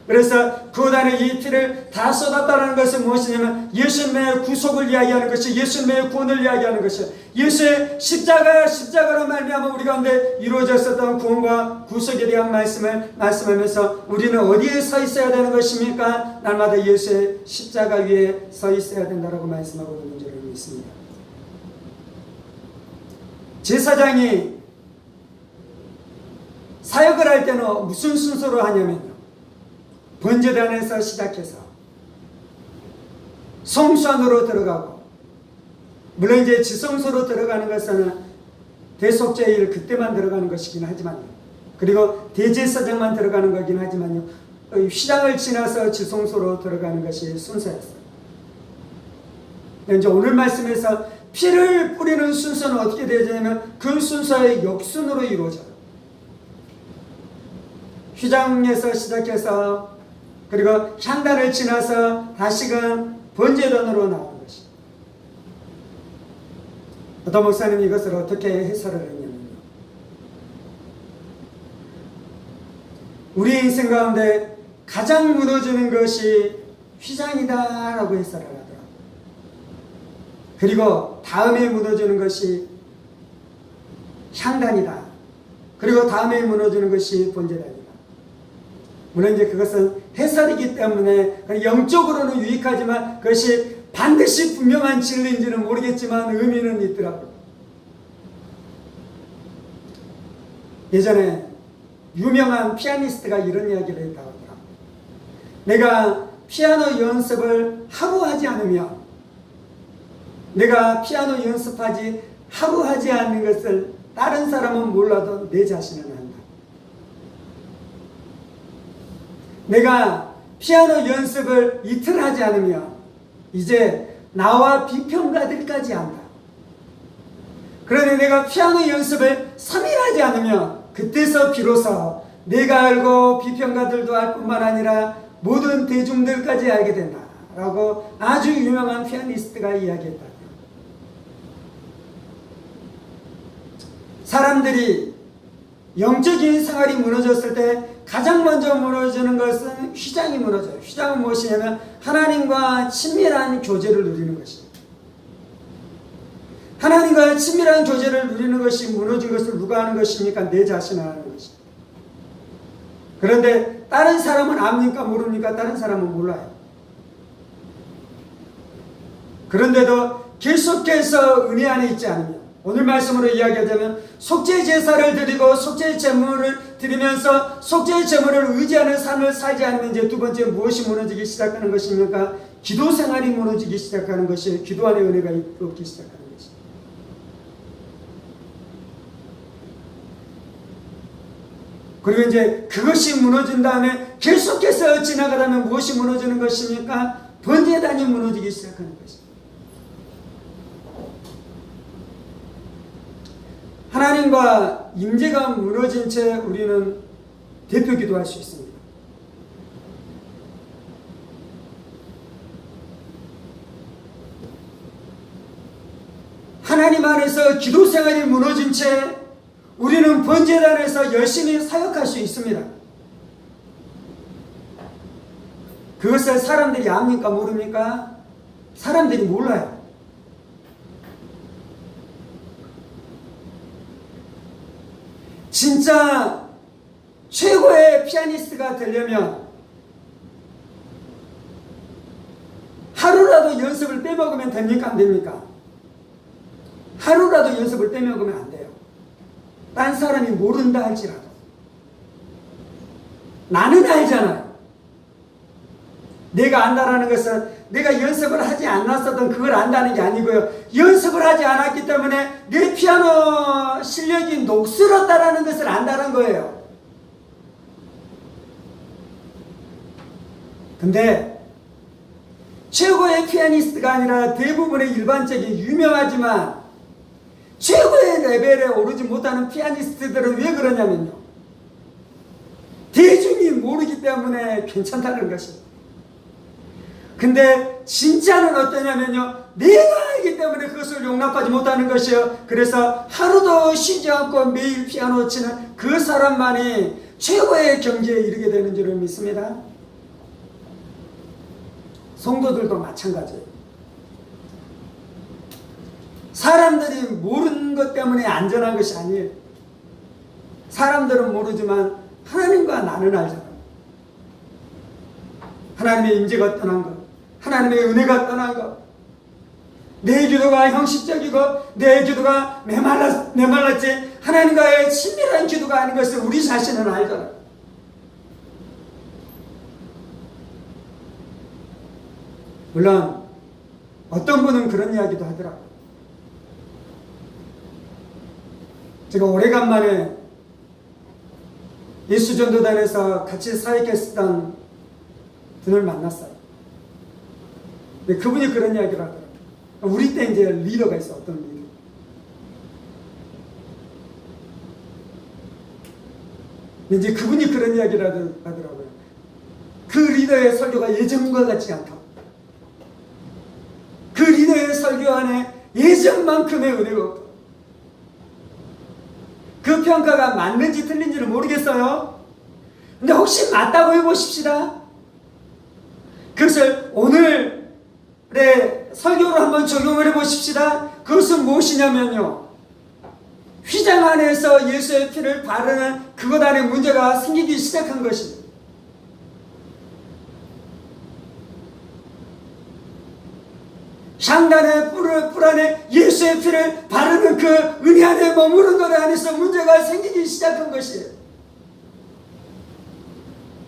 그래서 구원하는 이 피를 다 쏟았다는 것은 무엇이냐면 예수님의 구속을 이야기하는 것이, 예수님의 구원을 이야기하는 것이, 예수의 십자가로 말미암아 우리 가운데 이루어졌었던 구원과 구속에 대한 말씀을 말씀하면서 우리는 어디에 서 있어야 되는 것입니까? 날마다 예수의 십자가 위에 서 있어야 된다고 말씀하고 있는 줄을 믿습니다. 제사장이 사역을 할 때는 무슨 순서로 하냐면요, 번제단에서 시작해서 성수 안으로 들어가고, 물론 이제 지성소로 들어가는 것은 대속죄일 그때만 들어가는 것이긴 하지만요, 그리고 대제사장만 들어가는 거긴 하지만요, 휘장을 지나서 지성소로 들어가는 것이 순서였어요. 이제 오늘 말씀에서 피를 뿌리는 순서는 어떻게 되냐면 그 순서의 역순으로 이루어져요. 휘장에서 시작해서 그리고 향단을 지나서 다시금 번제단으로 나오는 것이. 어떤 목사님 이것을 어떻게 해설을 했냐면요, 우리 인생 가운데 가장 무너지는 것이 휘장이다 라고 해설을 하더라고요. 그리고 다음에 무너지는 것이 향단이다. 그리고 다음에 무너지는 것이 번제단이다. 물론 이제 그것은 해설이기 때문에 영적으로는 유익하지만 그것이 반드시 분명한 진리인지는 모르겠지만 의미는 있더라고요. 예전에 유명한 피아니스트가 이런 이야기를 했다고 하더라고요. 내가 피아노 연습을 하루 하지 않으면, 내가 피아노 연습하지 하루 하지 않는 것을 다른 사람은 몰라도 내 자신은 안다. 내가 피아노 연습을 이틀 하지 않으면 이제 나와 비평가들까지 안다. 그런데 내가 피아노 연습을 3일 하지 않으면 그때서 비로소 내가 알고 비평가들도 알 뿐만 아니라 모든 대중들까지 알게 된다 라고 아주 유명한 피아니스트가 이야기했다. 사람들이 영적인 생활이 무너졌을 때 가장 먼저 무너지는 것은 휘장이 무너져요. 휘장은 무엇이냐면 하나님과 친밀한 교제를 누리는 것입니다. 하나님과 친밀한 교제를 누리는 것이 무너진 것을 누가 하는 것입니까? 내 자신이 하는 것입니다. 그런데 다른 사람은 압니까? 모릅니까? 다른 사람은 몰라요. 그런데도 계속해서 은혜 안에 있지 않으면, 오늘 말씀으로 이야기하자면 속죄 제사를 드리고 속죄 제물을 드리면서 속죄 제물을 의지하는 삶을 살지 않으면 이제 두 번째 무엇이 무너지기 시작하는 것입니까? 기도 생활이 무너지기 시작하는 것이, 기도 안에 은혜가 없기 시작하는 것이. 그리고 이제 그것이 무너진 다음에 계속해서 지나가다면 무엇이 무너지는 것입니까? 번제단이 무너지기 시작하는 것입니다. 하나님과 임재가 무너진 채 우리는 대표 기도할 수 있습니다. 하나님 안에서 기도 생활이 무너진 채 우리는 번제단에서 열심히 사역할 수 있습니다. 그것을 사람들이 압니까? 모릅니까? 사람들이 몰라요. 진짜 최고의 피아니스트가 되려면 하루라도 연습을 빼먹으면 됩니까? 안 됩니까? 하루라도 연습을 빼먹으면 안 돼요. 딴 사람이 모른다 할지라도. 나는 알잖아요. 내가 안다라는 것은 내가 연습을 하지 않았었던 그걸 안다는 게 아니고요. 연습을 하지 않았기 때문에 내 피아노 실력이 녹슬었다라는 것을 안다는 거예요. 근데 최고의 피아니스트가 아니라 대부분의 일반적인 유명하지만 최고의 레벨에 오르지 못하는 피아니스트들은 왜 그러냐면요, 대중이 모르기 때문에 괜찮다는 것입니다. 근데 진짜는 어떠냐면요, 내가 알기 때문에 그것을 용납하지 못하는 것이요. 그래서 하루도 쉬지 않고 매일 피아노 치는 그 사람만이 최고의 경지에 이르게 되는 줄을 믿습니다. 성도들도 마찬가지예요. 사람들이 모르는 것 때문에 안전한 것이 아니에요. 사람들은 모르지만 하나님과 나는 알잖아요. 하나님의 임재가 떠난 것, 하나님의 은혜가 떠난 것, 내 기도가 형식적이고 내 기도가 메말랐지 하나님과의 친밀한 기도가 아닌 것을 우리 자신은 알잖아요. 물론 어떤 분은 그런 이야기도 하더라고요. 제가 오래간만에 예수전도단에서 같이 사역했었던 분을 만났어요. 근데 그분이 그런 이야기를 하더라고요. 우리 때 이제 리더가 있어, 어떤 리더. 이제 그분이 그런 이야기를 하더라고요. 그 리더의 설교가 예전과 같지 않다. 그 리더의 설교 안에 예전만큼의 은혜가 없다. 그 평가가 맞는지 틀린지를 모르겠어요. 근데 혹시 맞다고 해보십시다. 그것을 오늘의 설교로 한번 적용을 해보십시다. 그것은 무엇이냐면요, 휘장 안에서 예수의 피를 바르는 그것 안에 문제가 생기기 시작한 것입니다. 향단의 뿔 안에 예수의 피를 바르는 그 은혜 안에 머무른 것 안에서 문제가 생기기 시작한 것이에요.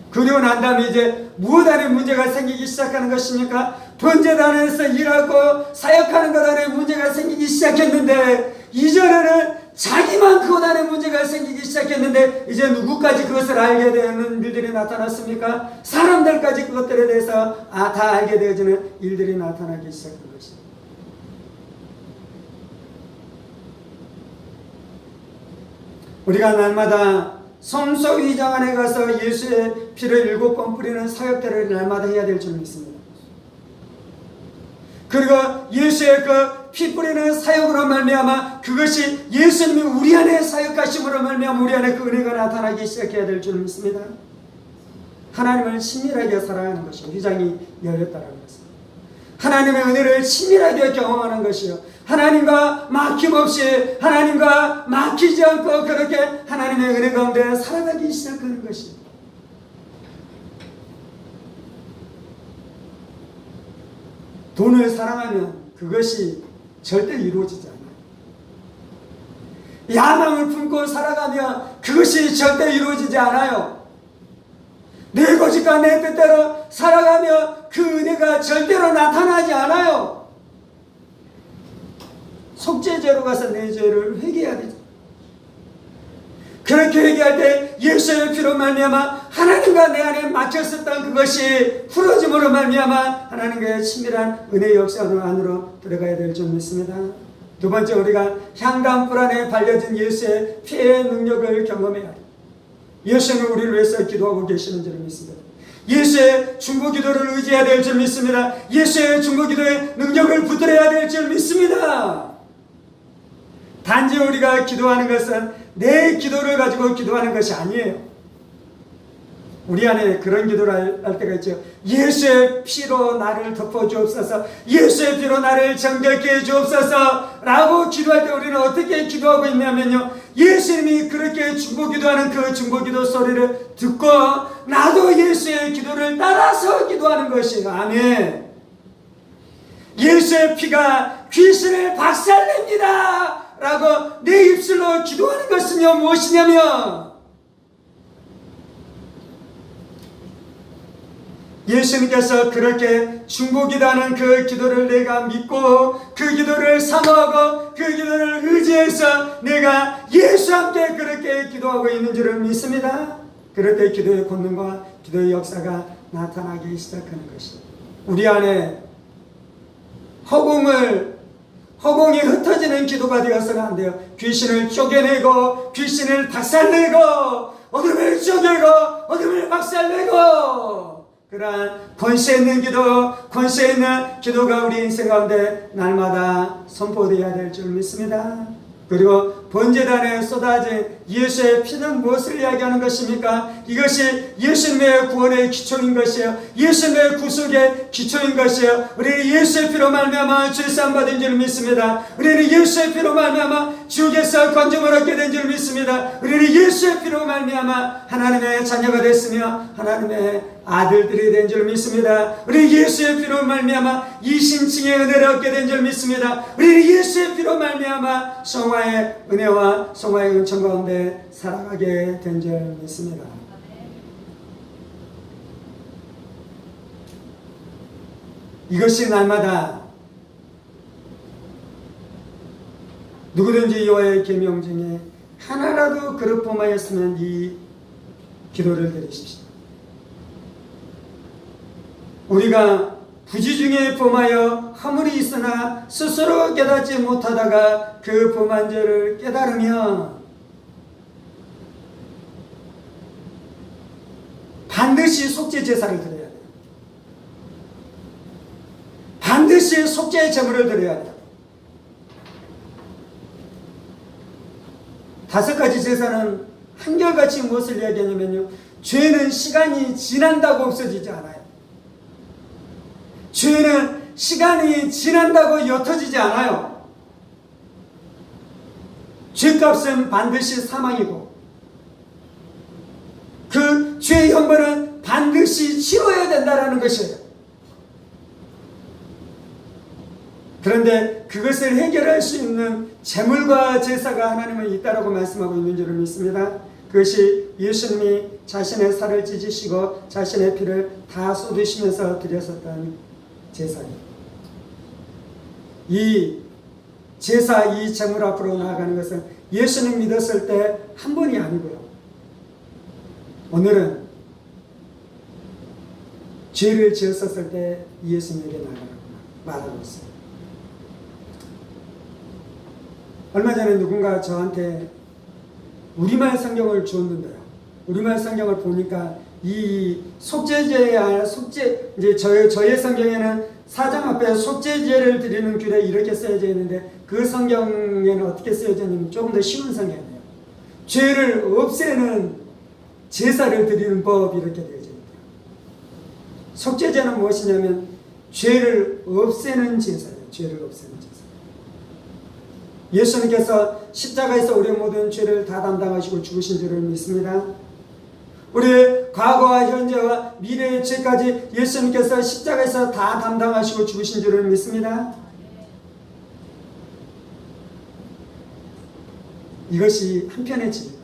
그리고 난 다음에 이제 무엇 안에 문제가 생기기 시작하는 것입니까? 번제단에서 일하고 사역하는 것 안에 문제가 생기기 시작했는데, 이전에는 자기만 그것 안에 문제가 생기기 시작했는데 이제 누구까지 그것을 알게 되는 일들이 나타났습니까? 사람들까지 그것들에 대해서 다 알게 되어지는 일들이 나타나기 시작한 것입니다. 우리가 날마다 성소 휘장 안에 가서 예수의 피를 7번 뿌리는 사역들을 날마다 해야 될 줄 믿습니다. 그리고 예수의 그 피 뿌리는 사역으로 말미암아 그것이 예수님이 우리 안에 사역하심으로 말미암아 우리 안에 그 은혜가 나타나기 시작해야 될 줄 믿습니다. 하나님을 친밀하게 살아가는 것이 휘장이 열렸다는 것입니다. 하나님의 은혜를 친밀하게 경험하는 것이요, 하나님과 막힘없이, 하나님과 막히지 않고 그렇게 하나님의 은혜 가운데 살아가기 시작하는 것입니다. 돈을 사랑하면 그것이 절대 이루어지지 않아요. 야망을 품고 살아가면 그것이 절대 이루어지지 않아요. 내 고집과 내 뜻대로 살아가면 그 은혜가 절대로 나타나지 않아요. 속죄제로 가서 내 죄를 회개해야 되죠. 그렇게 회개할 때 예수의 피로 말미암아 하나님과 내 안에 막혔었던 그것이 풀어짐으로 말미암아 하나님과의 친밀한 은혜의 역사 안으로 들어가야 될 줄 믿습니다. 두 번째, 우리가 향단불 안에 발려진 예수의 피의 능력을 경험해야 합니다. 예수님은 우리를 위해서 기도하고 계시는 줄 믿습니다. 예수의 중보기도를 의지해야 될 줄 믿습니다. 예수의 중보기도의 능력을 붙들어야 될 줄 믿습니다. 단지 우리가 기도하는 것은 내 기도를 가지고 기도하는 것이 아니에요. 우리 안에 그런 기도를 할 때가 있죠. 예수의 피로 나를 덮어주옵소서, 예수의 피로 나를 정결케 해주옵소서 라고 기도할 때 우리는 어떻게 기도하고 있냐면요, 예수님이 그렇게 중보기도하는 그 중보기도 소리를 듣고 나도 예수의 기도를 따라서 기도하는 것이에요. 아멘. 예수의 피가 귀신을 박살냅니다 라고 내 입술로 기도하는 것은요, 무엇이냐면 예수님께서 그렇게 중보기도하는 그 기도를 내가 믿고 그 기도를 사모하고 그 기도를 의지해서 내가 예수와 함께 그렇게 기도하고 있는 줄을 믿습니다. 그럴 때 기도의 권능과 기도의 역사가 나타나기 시작하는 것입니다. 우리 안에 허공이 흩어지는 기도가 되어서는 안 돼요. 귀신을 쪼개내고 귀신을 박살내고 어둠을 쪼개고 어둠을 박살내고, 그러한 권세 있는 기도, 권세 있는 기도가 우리 인생 가운데 날마다 선포되어야 될 줄 믿습니다. 그리고 번제단에 쏟아진 예수의 피는 무엇을 이야기하는 것입니까? 이것이 예수님의 구원의 기초인 것이에요. 예수님의 구속의 기초인 것이에요. 우리는 예수의 피로 말미암아 죄사함 받은 줄 믿습니다. 우리는 예수의 피로 말미암아 지옥에서 건짐을 얻게 된 줄 믿습니다. 우리는 예수의 피로 말미암아 하나님의 자녀가 됐으며 하나님의 아들들이 된 줄 믿습니다. 우리 예수의 피로 말미암아 이신칭의 은혜를 얻게 된 줄 믿습니다. 우리 예수의 피로 말미암아 성화의 은혜와 성화의 은총 가운데 살아가게 된 줄 믿습니다. 이것이 날마다 누구든지 여호와의 계명 중에 하나라도 그릇 범하였으면 이 기도를 드리십시오. 우리가 부지 중에 범하여 허물이 있으나 스스로 깨닫지 못하다가 그 범한 죄를 깨달으면 반드시 속죄 제사를 드려야 돼요. 반드시 속죄의 제물을 드려야 돼요. 5가지 제사는 한결같이 무엇을 이야기하냐면요, 죄는 시간이 지난다고 없어지지 않아요. 죄는 시간이 지난다고 옅어지지 않아요. 죄값은 반드시 사망이고 그 죄의 형벌은 반드시 치러야 된다는 것이에요. 그런데 그것을 해결할 수 있는 제물과 제사가 하나님은 있다라고 말씀하고 있는 줄을 믿습니다. 그것이 예수님이 자신의 살을 찢으시고 자신의 피를 다 쏟으시면서 드렸었던 제사예요. 이 제사, 이 제물 앞으로 나아가는 것은 예수님 믿었을 때 한 번이 아니고요, 오늘은 죄를 지었었을 때 예수님에게 나아가라고 말하고 있어요. 얼마 전에 누군가 저한테 우리말 성경을 주었는데요, 우리말 성경을 보니까 이 속죄제야, 이제 저의 성경에는 사장 앞에 속죄제를 드리는 규례 이렇게 쓰여져 있는데 그 성경에는 어떻게 쓰여져 있냐면 조금 더 쉬운 성경이에요. 죄를 없애는 제사를 드리는 법 이렇게 되어져 있대요. 속죄제는 무엇이냐면 죄를 없애는 제사예요. 죄를 없애는 제사. 예수님께서 십자가에서 우리의 모든 죄를 다 담당하시고 죽으신 줄을 믿습니다. 우리의 과거와 현재와 미래의 죄까지 예수님께서 십자가에서 다 담당하시고 죽으신 줄을 믿습니다. 이것이 한편의 진리고요.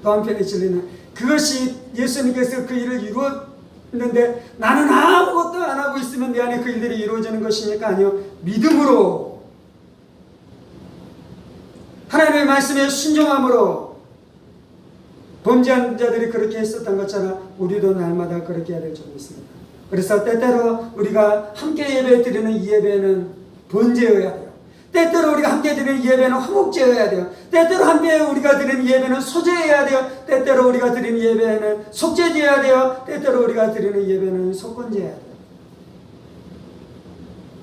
또 한편의 진리는 그것이 예수님께서 그 일을 이루었는데 나는 아무것도 안 하고 있으면 내 안에 그 일들이 이루어지는 것입니까? 아니요. 믿음으로, 하나님의 말씀에 순종함으로 범죄한 자들이 그렇게 했었던 것처럼 우리도 날마다 그렇게 해야 될 줄 믿습니다. 그래서 때때로 우리가 함께 예배 드리는 이 예배는 번제여야 돼요. 때때로 우리가 함께 드리는 예배는 화목제여야 돼요. 때때로 함께 우리가 드리는 예배는 소제여야 돼요. 때때로 우리가 드리는 예배는 속죄제여야 돼요. 때때로 우리가 드리는 예배는 속건제여야 돼요.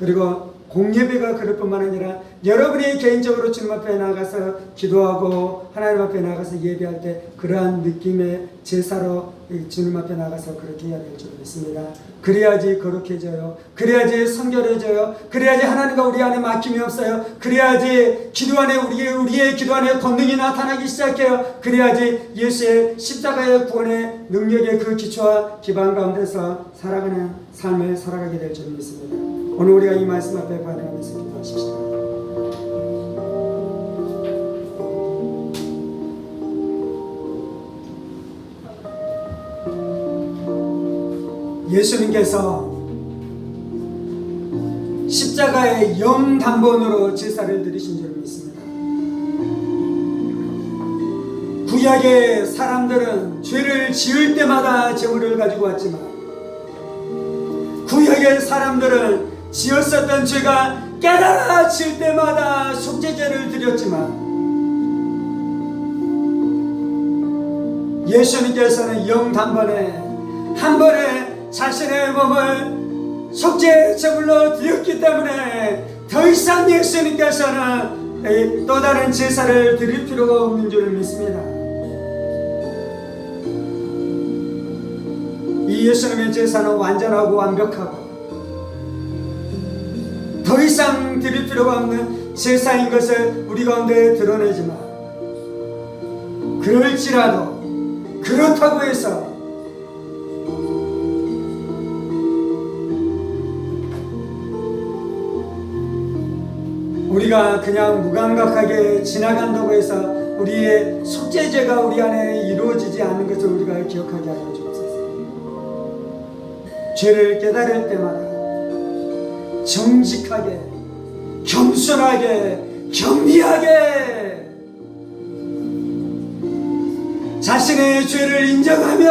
그리고 공예배가 그럴 뿐만 아니라 여러분이 개인적으로 주님 앞에 나가서 기도하고 하나님 앞에 나가서 예배할 때 그러한 느낌의 제사로 주님 앞에 나가서 그렇게 해야 될 줄 믿습니다. 그래야지 거룩해져요. 그래야지 성결해져요. 그래야지 하나님과 우리 안에 막힘이 없어요. 그래야지 기도 안에 우리의 기도 안에 권능이 나타나기 시작해요. 그래야지 예수의 십자가의 구원의 능력의 그 기초와 기반 가운데서 살아가는 삶을 살아가게 될 줄 믿습니다. 오늘 우리가 이 말씀 앞에 반응하면서 기도하십시다. 예수님께서 십자가의 영단번으로 제사를 드리신 줄 믿습니다. 구약의 사람들은 죄를 지을 때마다 제물을 가지고 왔지만 구약의 사람들은 지었었던 죄가 깨달아질 때마다 속죄제를 드렸지만 예수님께서는 영단번에 한 번에 자신의 몸을 속죄 제물로 드렸기 때문에 더 이상 예수님께서는 또 다른 제사를 드릴 필요가 없는 줄 믿습니다. 이 예수님의 제사는 완전하고 완벽하고 더 이상 드릴 필요가 없는 제사인 것을 우리 가운데 드러내지만, 그럴지라도 그렇다고 해서 우리가 그냥 무감각하게 지나간다고 해서 우리의 속죄제가 우리 안에 이루어지지 않는 것을 우리가 기억하게 하여 주옵소서. 죄를 깨달을 때마다 정직하게, 겸손하게, 겸비하게 자신의 죄를 인정하며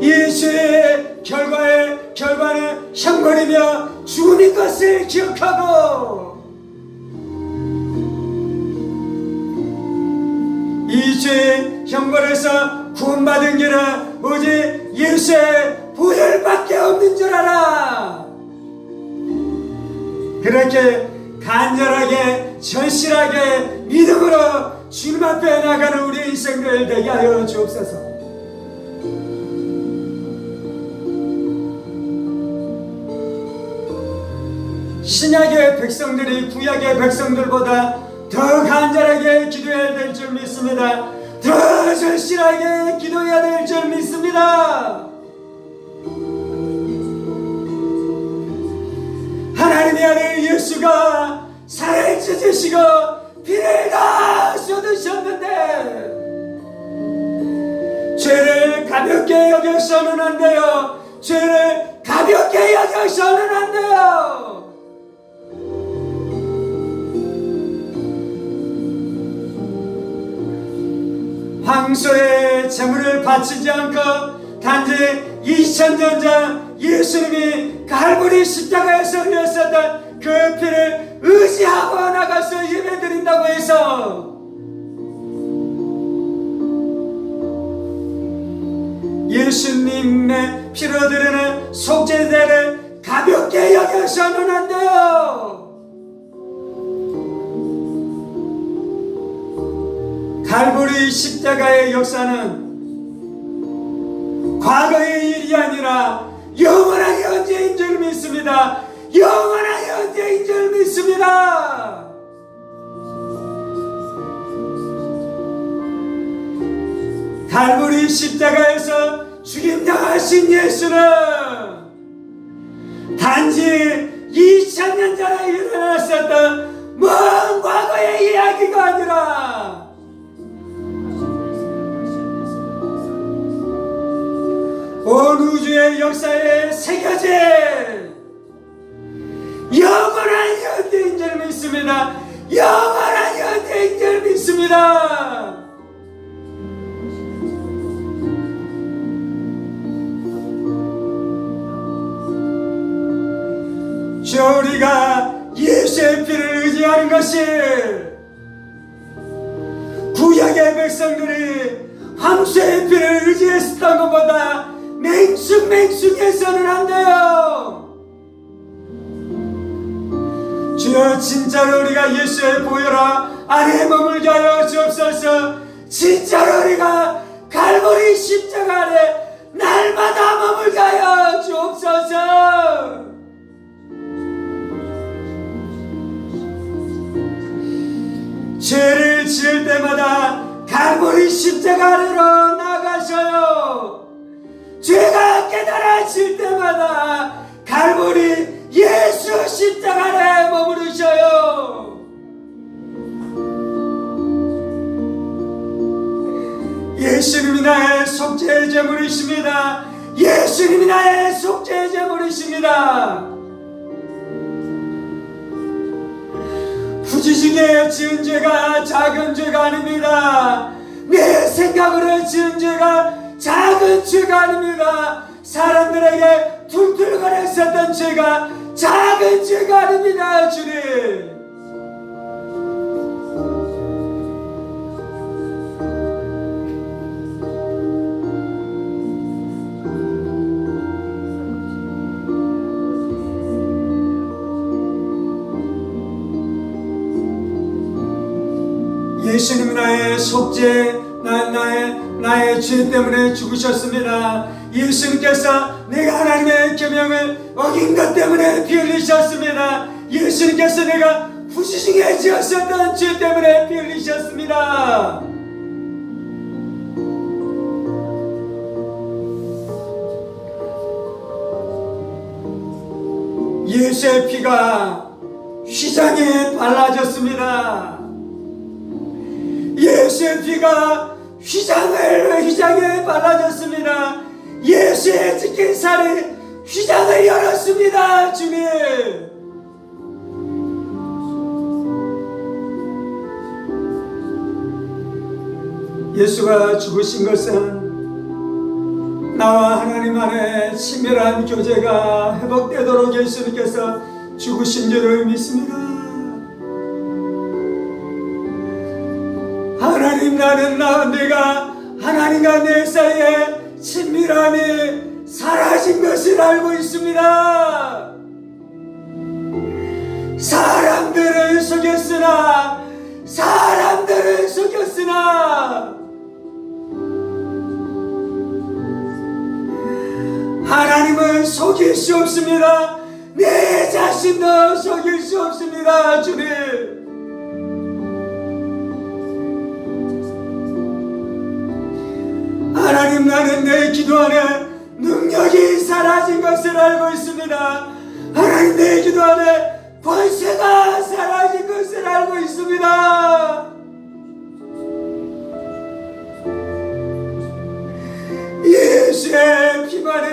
이 죄의 결과는 형벌이며 죽음인 것을 기억하고, 이 죄의 형벌에서 구원받은 길은 오직 예수의 보혈밖에 없는 줄 알아. 그렇게 간절하게 절실하게 믿음으로 주님 앞에 나가는 우리의 인생들 되게 하여 주옵소서. 신약의 백성들이 구약의 백성들보다 더 간절하게 기도해야 될 줄 믿습니다. 더 절실하게 기도해야 될 줄 믿습니다. 하나님의 아들 예수가 살을 찢으시고 피를 다 쏟으셨는데 죄를 가볍게 여겨서는 안 돼요. 죄를 가볍게 여겨서는 안 돼요. 황소의 제물을 바치지 않고 단지 2000년 전 예수님이 갈보리 십자가에서 흘렸었던 그 피를 의지하고 나가서 예배드린다고 해서 예수님의 피로 드리는 속죄제를 가볍게 여겨서는 안 돼요. 갈보리 십자가의 역사는 과거의 일이 아니라 영원한 현재인 줄 믿습니다. 영원한 현재인 줄 믿습니다. 갈보리 십자가에서 죽임당하신 예수는 단지 2000년 전에 일어났었던 먼 과거의 이야기가 아니라 온 우주의 역사에 새겨진 영원한 현재인 줄 믿습니다. 영원한 현재인 줄 믿습니다. 주여, 우리가 예수의 피를 의지하는 것이 구약의 백성들이 황소의 피를 의지했었던 것보다 맹숭맹숭해서는 안 돼요. 주여, 진짜로 우리가 예수의 보혈 안에 머물게 하여 주옵소서. 진짜로 우리가 갈보리 십자가 안에 날마다 머물게 하여 주옵소서. 죄를 지을 때마다 갈보리 십자가 아래로 나가셔요. 죄가 깨달아질 때마다 갈보리 예수 십자가 아래 머무르셔요. 예수님이 나의 속죄 제물이십니다. 예수님이 나의 속죄 제물이십니다. 부지중에 지은 죄가 작은 죄가 아닙니다. 내 생각으로 지은 죄가 작은 죄가 아닙니다. 사람들에게 툴툴거렸었던 죄가 작은 죄가 아닙니다. 주님, 예수님 나의 속죄, 나의 죄 때문에 죽으셨습니다. 예수님께서 내가 하나님의 계명을 어긴 것 때문에 피 흘리셨습니다. 예수님께서 내가 부지중에 지었었던 죄 때문에 피 흘리셨습니다. 예수의 피가 휘장에 발라졌습니다. 예수의 피가 휘장에 발라졌습니다. 예수의 찢긴 살이 휘장을 열었습니다. 주님, 예수가 죽으신 것은 나와 하나님 안에 친밀한 교제가 회복되도록 예수님께서 죽으신 줄을 믿습니다. 하나님, 내가 하나님과 내 사이에 친밀함이 사라진 것을 알고 있습니다. 사람들을 속였으나 하나님을 속일 수 없습니다. 내 자신도 속일 수 없습니다. 주님, 하나님, 나는 내 기도 안에 능력이 사라진 것을 알고 있습니다. 하나님, 내 기도 안에 권세가 사라진 것을 알고 있습니다. 예수의 피만이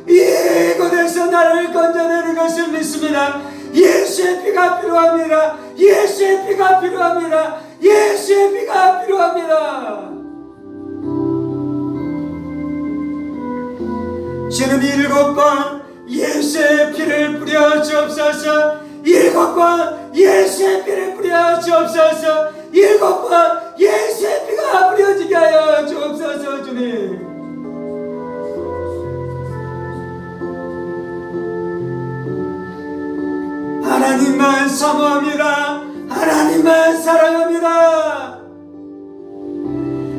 이곳에서 나를 건져내는 것을 믿습니다. 예수의 피가 필요합니다. 예수의 피가 필요합니다. 예수의 피가 필요합니다. 주님, 7번 예수의 피를 뿌려 주옵소서. 7번 예수의 피를 뿌려 주옵소서. 7번 예수의 피가 뿌려지게 하여 주옵소서. 주님, 하나님만 사모합니다. 하나님만 사랑합니다.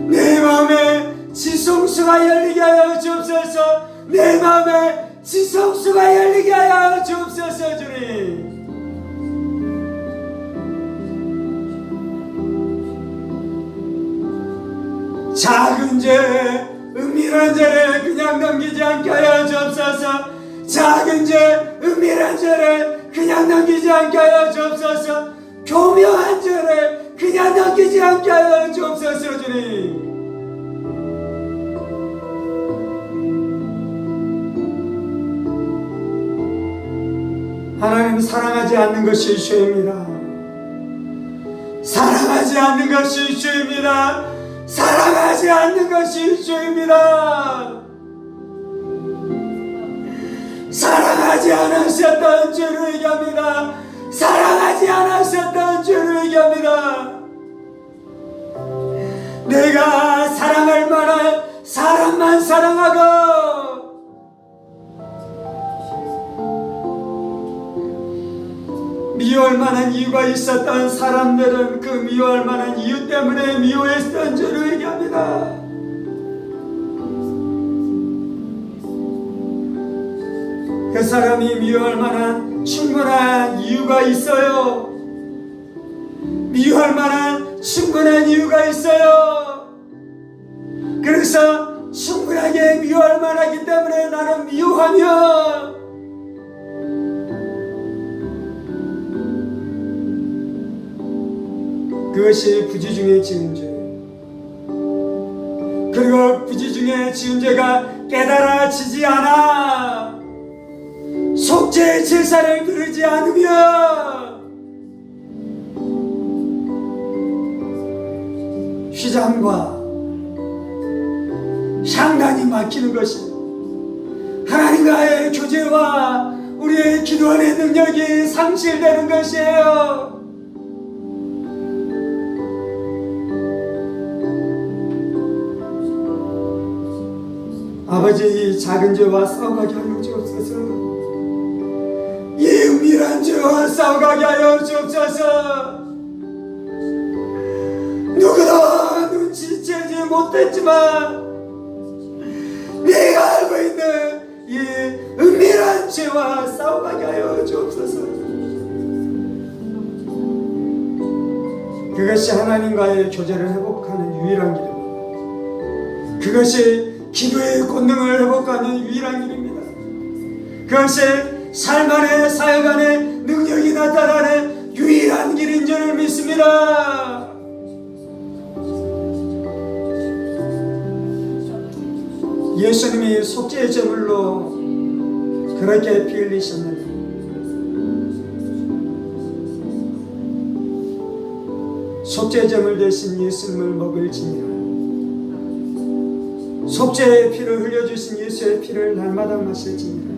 내 마음에 지성수가 열리게 하여 주옵소서. 내 마음에 지성수가 열리게 하여 주옵소서. 주님, 작은 죄, 은밀한 죄를 그냥 넘기지 않게 하여 주옵소서. 작은 죄, 은밀한 죄를 그냥 넘기지 않게 하여 주옵소서. 교묘한 죄를 그냥 넘기지 않게 하여 주옵소서. 주님, 하나님, 사랑하지 않는 것이 죄입니다. 사랑하지 않는 것이 죄입니다. 사랑하지 않는 것이 죄입니다. 사랑하지 않았었던 죄를 얘기합니다. 사랑하지 않았었던 죄를 얘기합니다. 내가 사랑할 만한 사람만 사랑하고 미워할 만한 이유가 있었던 사람들은 그 미워할 만한 이유 때문에 미워했던 죄를 얘기합니다. 그 사람이 미워할 만한 충분한 이유가 있어요. 미워할 만한 충분한 이유가 있어요. 그래서 충분하게 미워할 만하기 때문에 나는 미워하며 그것이 부지중에 지은 죄. 그리고 부지중에 지은 죄가 깨달아지지 않아 속죄 제사를 드리지 않으면 휘장과 향단이 막히는 것이 하나님과의 교제와 우리의 기도하는 능력이 상실되는 것이에요. 아버지, 이 작은 죄와 싸워가게 하여 주옵소서. 이 은밀한 죄와 싸워가게 하여 주옵소서. 누구도 눈치채지 못했지만 네가 알고 있는 이 은밀한 죄와 싸워가게 하여 주옵소서. 그것이 하나님과의 교제를 회복하는 유일한 길입니다. 그것이 기도의 권능을 회복하는 유일한 길입니다. 그것이 삶 안에 사역 안에 능력이 나타나는 유일한 길인 줄을 믿습니다. 예수님이 속죄의 제물로 그렇게 피 흘리셨는데 속죄의 제물 대신 예수님을 먹을지니라. 속죄의 피를 흘려주신 예수의 피를 날마다 마실지니라.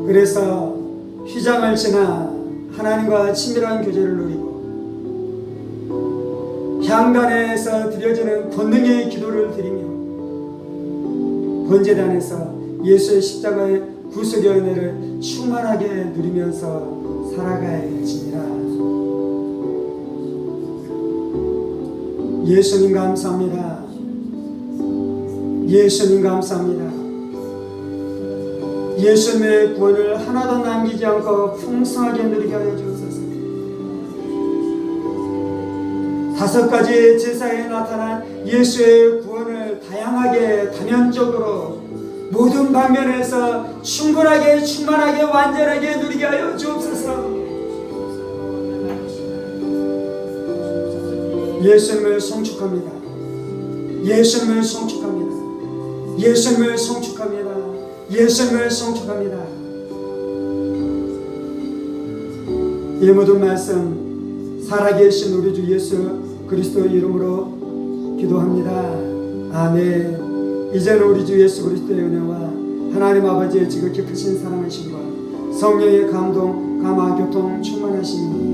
그래서 휘장을 지나 하나님과 친밀한 교제를 누리고 향단에서 드려지는 권능의 기도를 드리며 번제단에서 예수의 십자가의 구속의 은혜를 충만하게 누리면서 살아가야지니라. 예수님 감사합니다. 예수님 감사합니다. 예수님의 구원을 하나도 남기지 않고 풍성하게 누리게 하여 주옵소서. 5가지 제사에 나타난 예수의 구원을 다양하게 다면적으로 모든 방면에서 충분하게 충만하게 완전하게 누리게 하여 주옵소서. 예수님을 송축합니다. 예수님을 송축합니다. 예수님을 송축합니다. 예수님을 송축합니다. 이 모든 말씀 살아계신 우리 주 예수 그리스도의 이름으로 기도합니다. 아멘. 이제는 우리 주 예수 그리스도의 은혜와 하나님 아버지의 지극히 크신 사랑하심과 성령의 감동, 감화, 교통 충만하심이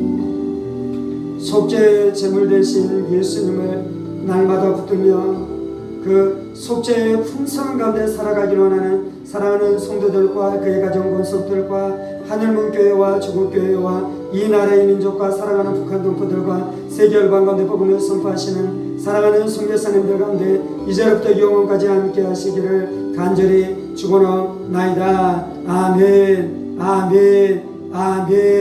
속죄의 제물 대신 예수님을 날마다 붙들며 그 속죄의 풍성한 가운데 살아가기로 하는 사랑하는 성도들과 그의 가정 권속들과 하늘문교회와 조국교회와 이 나라의 민족과 사랑하는 북한 동포들과 세계 열방 가운데 복음을 선포하시는 사랑하는 선교사님들 가운데 이제부터 영원까지 함께 하시기를 간절히 축원하옵나이다. 아멘. 아멘. 아멘.